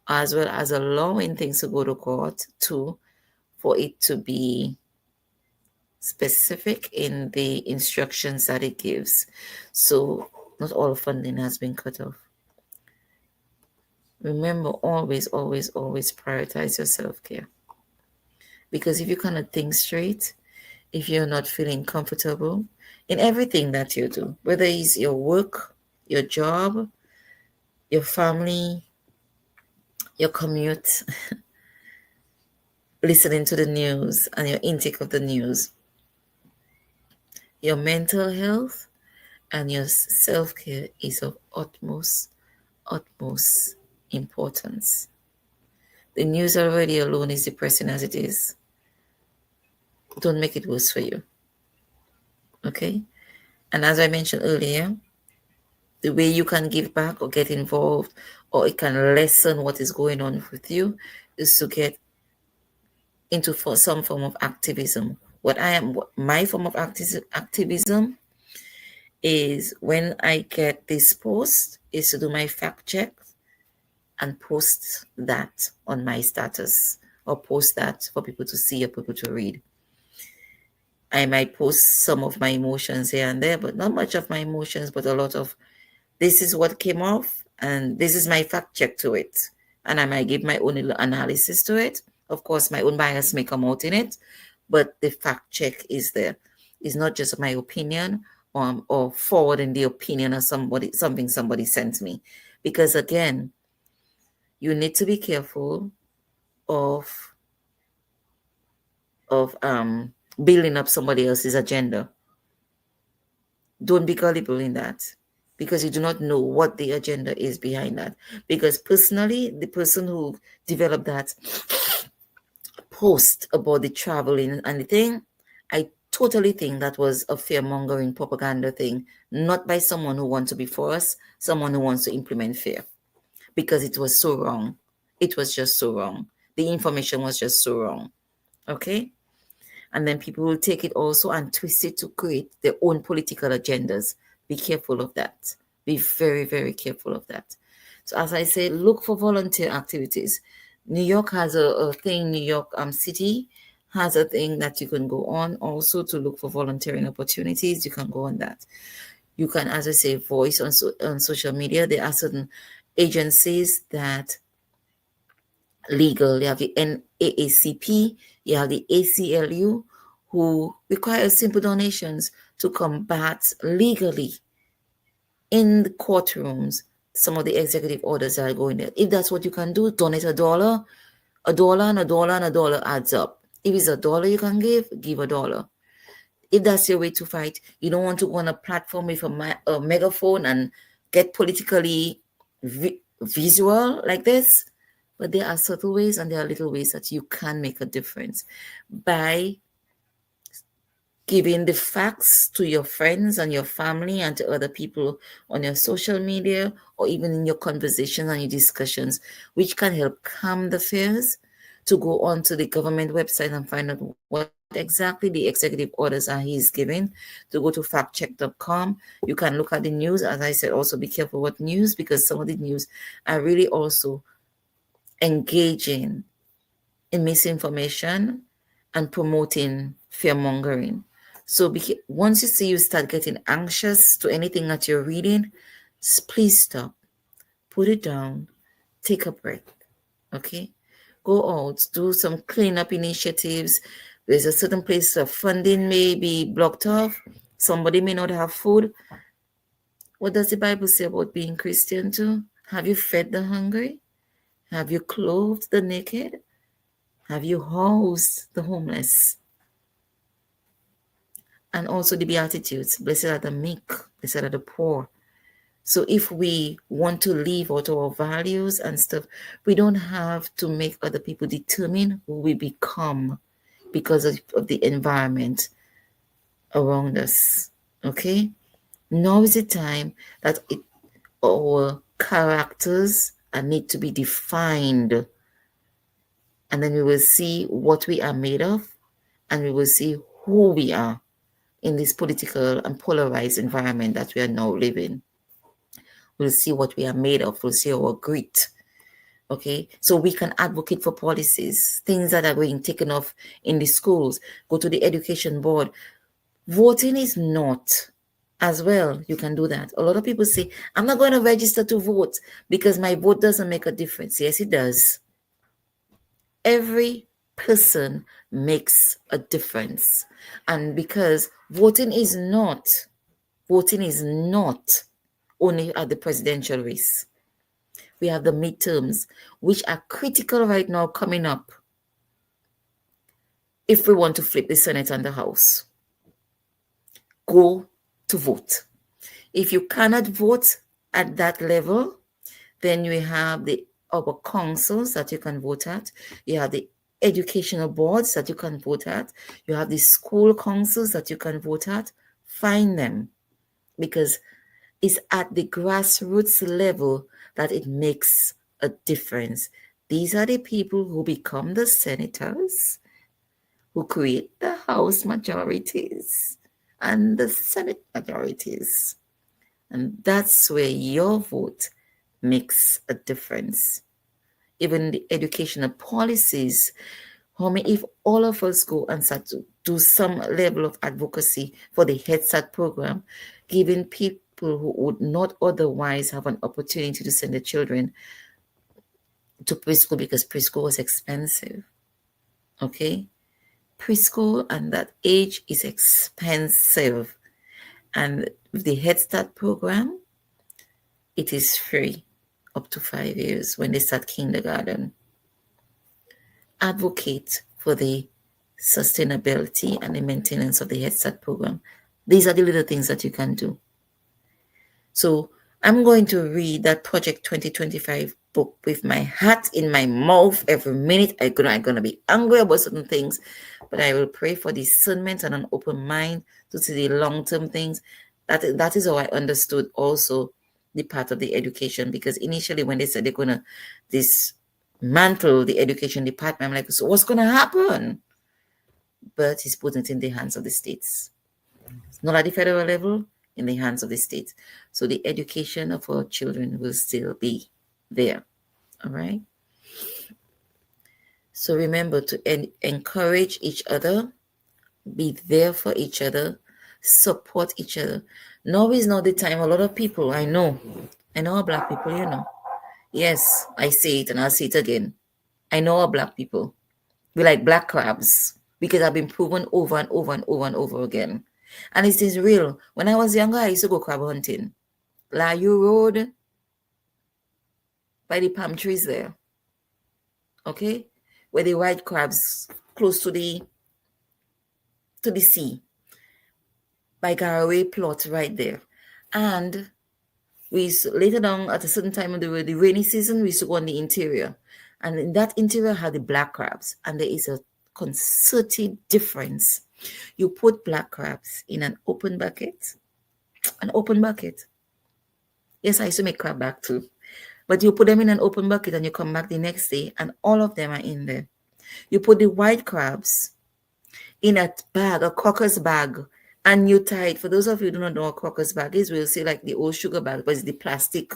as well as allowing things to go to court too, for it to be specific in the instructions that it gives. So not all funding has been cut off. Remember, always, always, always prioritize your self-care. Because if you cannot think straight, if you're not feeling comfortable in everything that you do, whether it's your work, your job, your family, your commute, listening to the news and your intake of the news, your mental health and your self-care is of utmost importance. The news already alone is depressing as it is. Don't make it worse for you. Okay? And as I mentioned earlier, the way you can give back or get involved, or it can lessen what is going on with you, is to get into some form of activism. My form of activism is, when I get this post, is to do my fact check and post that on my status, or post that for people to see or people to read. I might post some of my emotions here and there, but not much of my emotions, but a lot of, this is what came off, and this is my fact check to it. And I might give my own little analysis to it. Of course, my own bias may come out in it, but the fact check is there. It's not just my opinion, or forwarding the opinion of something somebody sent me. Because again, you need to be careful of building up somebody else's agenda. Don't be gullible in that, because you do not know what the agenda is behind that. Because personally, the person who developed that post about the traveling and the thing, I totally think that was a fear-mongering propaganda thing, not by someone who wants to be for us, someone who wants to implement fear, because it was so wrong. It was just so wrong. The information was just so wrong. Okay? And then people will take it also and twist it to create their own political agendas. Be careful of that. Be very, very careful of that. So as I say, look for volunteer activities. New York has a thing, New York City has a thing that you can go on also to look for volunteering opportunities. You can go on that. You can, as I say, voice on social media. There are certain agencies that legal. You have the NAACP, you have the ACLU, who require simple donations to combat legally in the courtrooms some of the executive orders that are going there. If that's what you can do, donate $1. $1 and $1 and $1 adds up. If it's $1 you can give $1. If that's your way to fight, you don't want to go on a platform with a megaphone and get politically visual like this. But there are subtle ways and there are little ways that you can make a difference by giving the facts to your friends and your family and to other people on your social media, or even in your conversations and your discussions, which can help calm the fears. To go onto the government website and find out what exactly the executive orders are he's giving. To go to factcheck.com. You can look at the news. As I said, also be careful what news, because some of the news are really also engaging in misinformation and promoting fear-mongering. So once you see you start getting anxious to anything that you're reading, please stop, put it down, take a breath, okay? Go out, do some cleanup initiatives. There's a certain place of funding may be blocked off. Somebody may not have food. What does the Bible say about being Christian too? Have you fed the hungry? Have you clothed the naked? Have you housed the homeless? And also the Beatitudes. Blessed are the meek, blessed are the poor. So if we want to live out our values and stuff, we don't have to make other people determine who we become because of the environment around us. Okay? Now is the time that our characters need to be defined. And then we will see what we are made of, and we will see who we are in this political and polarized environment that we are now living. We'll see what we are made of. We'll see our grit. Okay, so we can advocate for policies, things that are being taken off in the schools. Go to the education board. Voting is not as well. You can do that. A lot of people say, I'm not going to register to vote because my vote doesn't make a difference. Yes, it does. Every person makes a difference. And because voting is not only at the presidential race. We have the midterms, which are critical right now coming up if we want to flip the Senate and the House. Go to vote. If you cannot vote at that level, then you have our councils that you can vote at. You have the educational boards that you can vote at. You have the school councils that you can vote at. Find them, because it's at the grassroots level that it makes a difference. These are the people who become the senators, who create the House majorities and the Senate majorities. And that's where your vote makes a difference. Even the educational policies, if all of us go and start to do some level of advocacy for the Head Start program, giving people who would not otherwise have an opportunity to send their children to preschool because preschool was expensive. Okay? Preschool and that age is expensive. And with the Head Start program, it is free up to 5 years when they start kindergarten. Advocate for the sustainability and the maintenance of the Head Start program. These are the little things that you can do. So I'm going to read that Project 2025 book with my hat in my mouth every minute. I'm going to be angry about certain things, but I will pray for discernment and an open mind to see the long-term things. That is how I understood also the part of the education, because initially when they said they're going to dismantle the education department, I'm like, so what's going to happen? But he's putting it in the hands of the states. It's not at the federal level, in the hands of the states. So the education of our children will still be there. All right. So remember to encourage each other, be there for each other, support each other. Now is not the time. A lot of people, I know our Black people, Yes, I say it and I'll say it again. I know our Black people. We like black crabs because I've been proven over and over and over and over again. And it is real. When I was younger, I used to go crab hunting. Layu Road, by the palm trees there. Okay? Where the white crabs close to the sea. By Garaway plot right there. And later down at a certain time of the rainy season, we used to go on the interior. And in that interior had the black crabs. And there is a concerted difference. You put black crabs in an open bucket. An open bucket. Yes, I used to make crab back too. But you put them in an open bucket and you come back the next day and all of them are in there. You put the white crabs in a bag, a crocker's bag, and you tie it. For those of you who do not know what a crocker's bag is, we'll say like the old sugar bag, but it's the plastic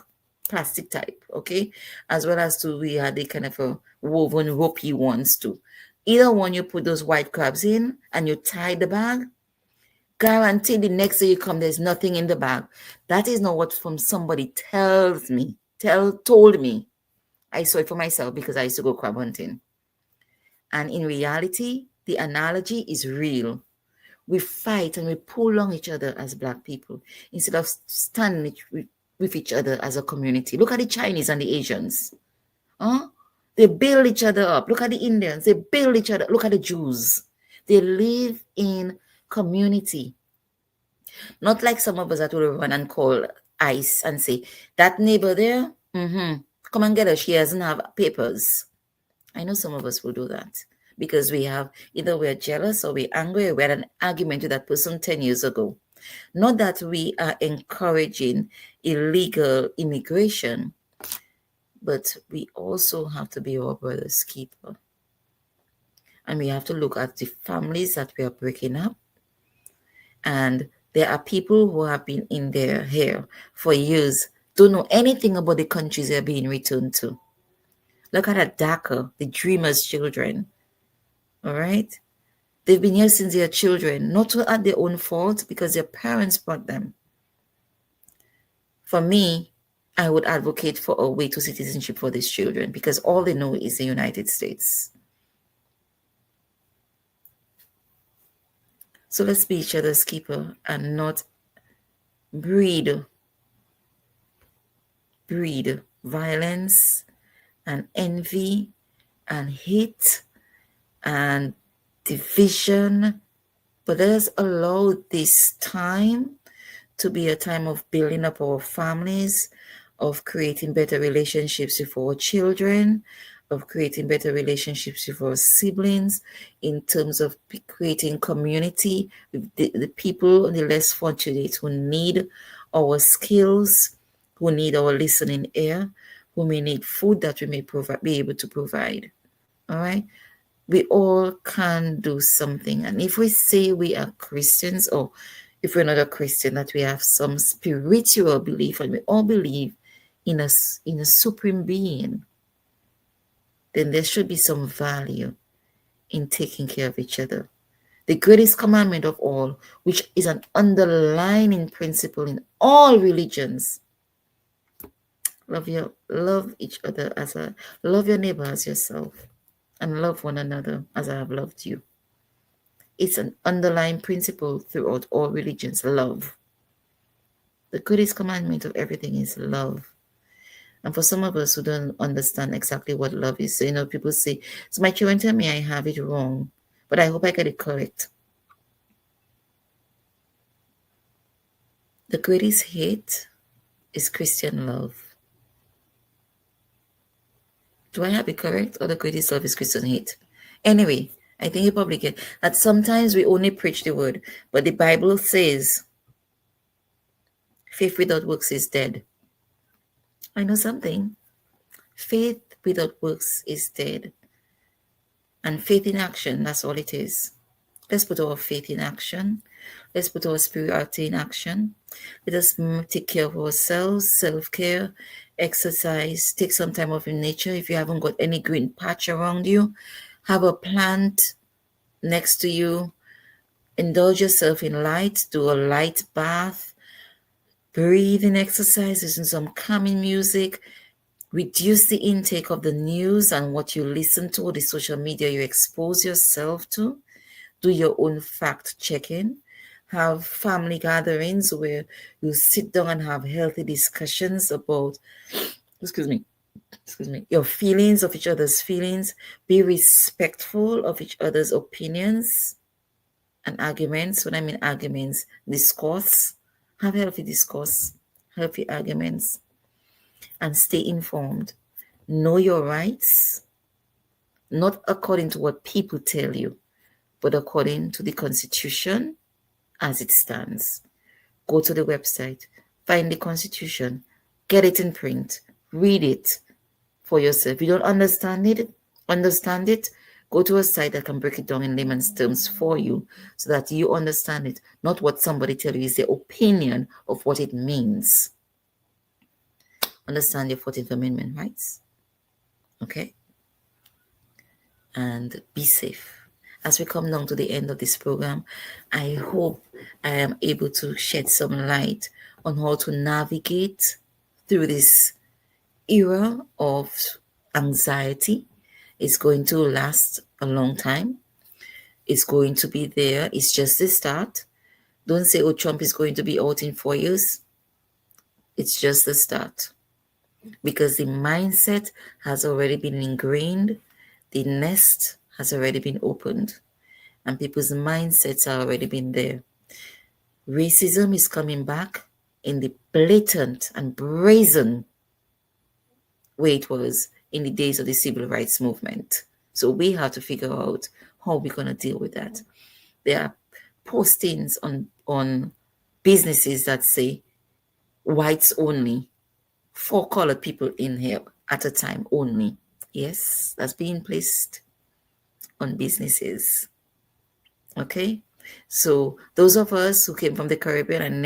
type, okay? As well as we had the kind of a woven ropey ones too. Either one, you put those white crabs in and you tie the bag. Guarantee the next day you come, there's nothing in the bag. That is not what somebody told me. I saw it for myself because I used to go crab hunting. And in reality, the analogy is real. We fight and we pull on each other as Black people instead of standing with each other as a community. Look at the Chinese and the Asians. Huh? They build each other up. Look at the Indians. They build each other. Look at the Jews. They live in community. Not like some of us that will run and call ICE and say, that neighbor there, come and get her. She doesn't have papers. I know some of us will do that because we have either we're jealous or we're angry or we had an argument with that person 10 years ago. Not that we are encouraging illegal immigration, but we also have to be our brother's keeper. And we have to look at the families that we are breaking up. And there are people who have been in their hair for years, don't know anything about the countries they're being returned to. Look at DACA, the dreamers' children. All right? They've been here since they are children, not at their own fault because their parents brought them. For me, I would advocate for a way to citizenship for these children because all they know is the United States. So let's be each other's keeper and not breed violence and envy and hate and division. But let us allow this time to be a time of building up our families, of creating better relationships with our children, of creating better relationships with our siblings, in terms of creating community with the people, the less fortunate who need our skills, who need our listening ear, who may need food that we may be able to provide. All right? We all can do something. And if we say we are Christians, or if we're not a Christian, that we have some spiritual belief and we all believe in a supreme being, then there should be some value in taking care of each other. The greatest commandment of all, which is an underlying principle in all religions, love each other love your neighbor as yourself, and love one another as I have loved you. It's an underlying principle throughout all religions, love. The greatest commandment of everything is love. And for some of us who don't understand exactly what love is, so, people say, so my children tell me I have it wrong, but I hope I get it correct. The greatest hate is Christian love. Do I have it correct? Or the greatest love is Christian hate? Anyway, I think you probably get that sometimes we only preach the word, but the Bible says faith without works is dead. I know something. Faith without works is dead. And faith in action, that's all it is. Let's put our faith in action. Let's put our spirituality in action. Let us take care of ourselves, self-care, exercise, take some time off in nature. If you haven't got any green patch around you, have a plant next to you. Indulge yourself in light, do a light bath, breathing exercises and some calming music. Reduce the intake of the news and what you listen to, the social media you expose yourself to. Do your own fact checking. Have family gatherings where you sit down and have healthy discussions about, your feelings, of each other's feelings. Be respectful of each other's opinions and arguments. When I mean arguments, discourse. Have healthy discourse, healthy arguments, and stay informed. Know your rights, not according to what people tell you, but according to the Constitution as it stands. Go to the website, find the Constitution, get it in print, read it for yourself. If you don't understand it, go to a site that can break it down in layman's terms for you so that you understand it, not what somebody tells you is their opinion of what it means. Understand your 14th Amendment rights. Okay? And be safe. As we come down to the end of this program, I hope I am able to shed some light on how to navigate through this era of anxiety. It's going to last a long time. It's going to be there. It's just the start. Don't say, oh, Trump is going to be out in 4 years. It's just the start. Because the mindset has already been ingrained. The nest has already been opened. And people's mindsets have already been there. Racism is coming back in the blatant and brazen way it was in the days of the civil rights movement. So we have to figure out how we're going to deal with that. There are postings on businesses that say whites only, 4 colored people in here at a time only. Yes, that's being placed on businesses. Okay, so those of us who came from the Caribbean and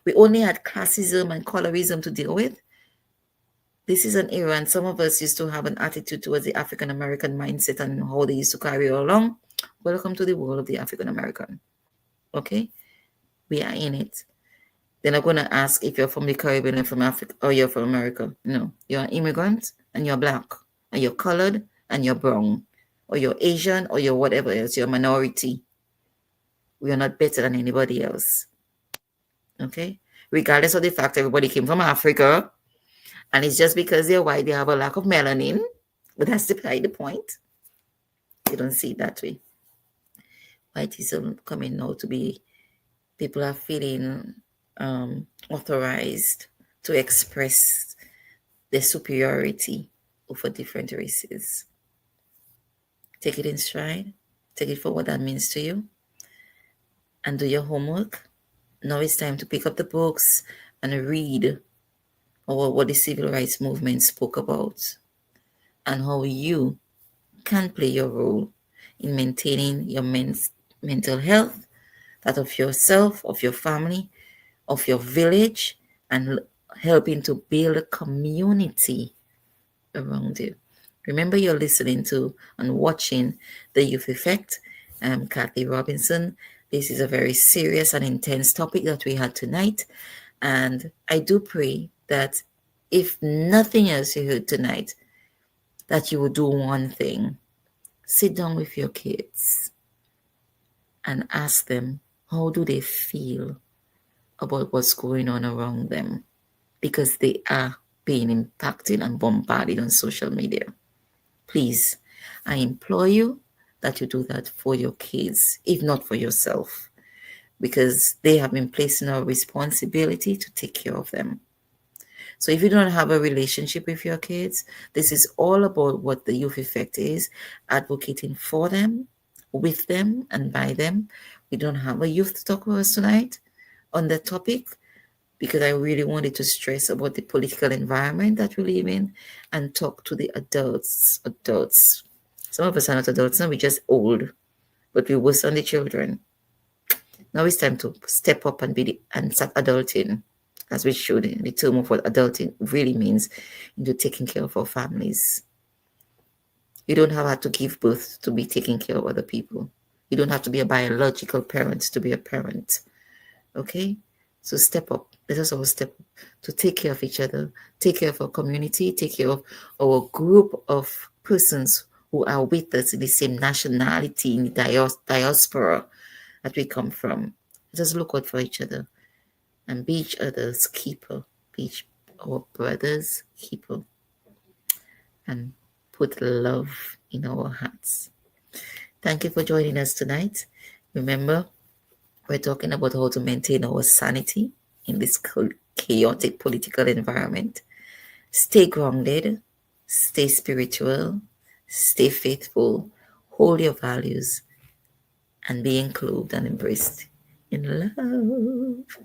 we only had classism and colorism to deal with. This is an era, and some of us used to have an attitude towards the African American mindset and how they used to carry along. Welcome to the world of the African American. Okay, we are in it. They're not going to ask if you're from the Caribbean or from Africa or you're from America. No, you're an immigrant and you're black, and you're colored and you're brown, or you're Asian or you're whatever else. You're a minority. We are not better than anybody else. Okay, regardless of the fact everybody came from Africa. And it's just because they're white, they have a lack of melanin. But that's beside the point. You don't see it that way. Whiteism coming now to be, people are feeling authorized to express their superiority over different races. Take it in stride. Take it for what that means to you. And do your homework. Now it's time to pick up the books and read or what the civil rights movement spoke about, and how you can play your role in maintaining your mental health, that of yourself, of your family, of your village, and helping to build a community around you. Remember, you're listening to and watching The Youth Effect. I'm Kathy Robinson. This is a very serious and intense topic that we had tonight, and I do pray that if nothing else you heard tonight, that you will do one thing. Sit down with your kids and ask them, how do they feel about what's going on around them? Because they are being impacted and bombarded on social media. Please, I implore you that you do that for your kids, if not for yourself, because they have been placed in a responsibility to take care of them. So if you don't have a relationship with your kids, this is all about what the Youth Effect is, advocating for them, with them, and by them. We don't have a youth talk with us tonight on that topic because I really wanted to stress about the political environment that we live in and talk to the adults. Some of us are not adults now, we're just old, but we worse on the children. Now it's time to step up and start adulting, as we should, in the term of what adulting really means, into taking care of our families. You don't have to give birth to be taking care of other people. You don't have to be a biological parent to be a parent. Okay? So step up. Let us all step up to take care of each other, take care of our community, take care of our group of persons who are with us in the same nationality, in the diaspora that we come from. Let us look out for each other and be each other's keeper, be our brother's keeper, and put love in our hearts. Thank you for joining us tonight. Remember, we're talking about how to maintain our sanity in this chaotic political environment. Stay grounded, stay spiritual, stay faithful, hold your values, and be included and embraced in love.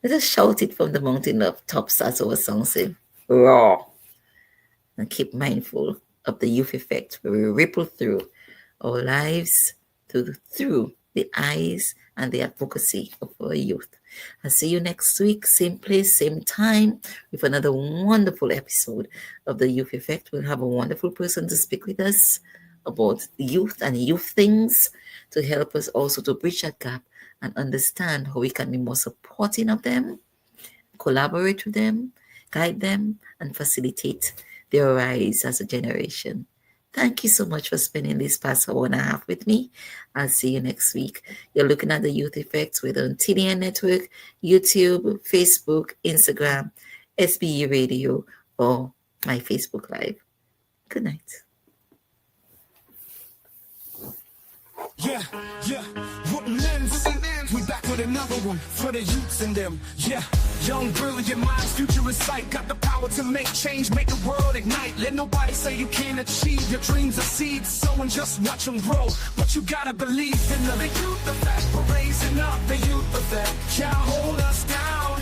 Let us shout it from the mountain of tops, as our song says, raw. And keep mindful of the youth effect where we ripple through our lives through the eyes and the advocacy of our youth. I'll see you next week, same place, same time, with another wonderful episode of the Youth Effect. We'll have a wonderful person to speak with us about youth and youth things to help us also to bridge that gap and understand how we can be more supporting of them, collaborate with them, guide them, and facilitate their rise as a generation. Thank you so much for spending this past hour and a half with me. I'll see you next week. You're looking at the Youth Effects with on TDN Network, YouTube, Facebook, Instagram, SBE Radio, or my Facebook Live. Good night. Yeah, we back with another one for the youths in them. Yeah, young, brilliant minds, future in sight. Got the power to make change, make the world ignite. Let nobody say you can't achieve. Your dreams are seeds, sowing, just watch them grow. But you gotta believe in the youth effect. We're raising up the youth effect. Can't hold us down.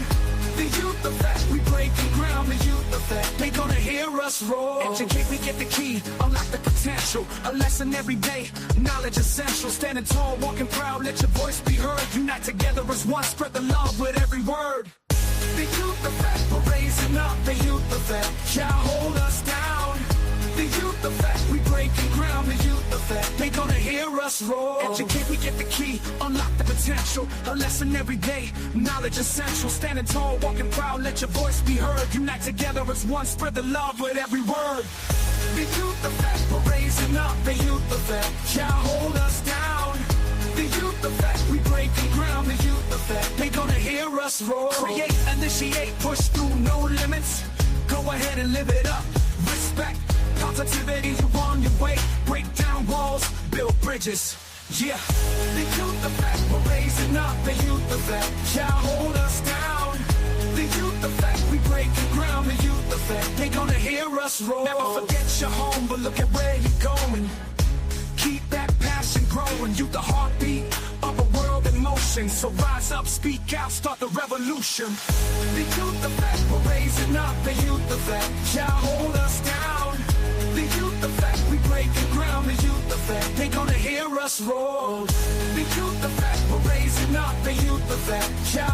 The youth effect, we breaking ground. The youth effect, they gonna hear us roar. Educate, we get the key, unlock the potential. A lesson every day, knowledge essential. Standing tall, walking proud, let your voice be heard. Unite together as one, spread the love with every word. The youth effect, we're raising up. The youth effect, can't hold us down. The youth effect, we breaking ground. The youth effect, they gonna hear us roar. Educate, we get the key, unlock the potential. A lesson every day, knowledge essential. Standing tall, walking proud, let your voice be heard. Unite together as one, spread the love with every word. The youth effect, we're raising up. The youth effect, can't hold us down. The youth effect, we breaking ground. The youth effect, they gonna hear us roar. Create, initiate, push through, no limits. Go ahead and live it up. Respect, positivity, you on your way. Break down walls, build bridges. Yeah, the youth effect, we're raising up. The youth effect, can't hold us down. The youth effect, we breaking ground. The youth effect, they gonna hear us roar. Never forget your home, but look at where you're going. Keep that passion growing. Youth the heartbeat of a world in motion. So rise up, speak out, start the revolution. The youth effect, we're raising up. The youth effect, can't hold us down. The youth effect, we breaking ground. The youth effect, they gonna hear us roar. The youth effect, we're raising up. The youth effect, can't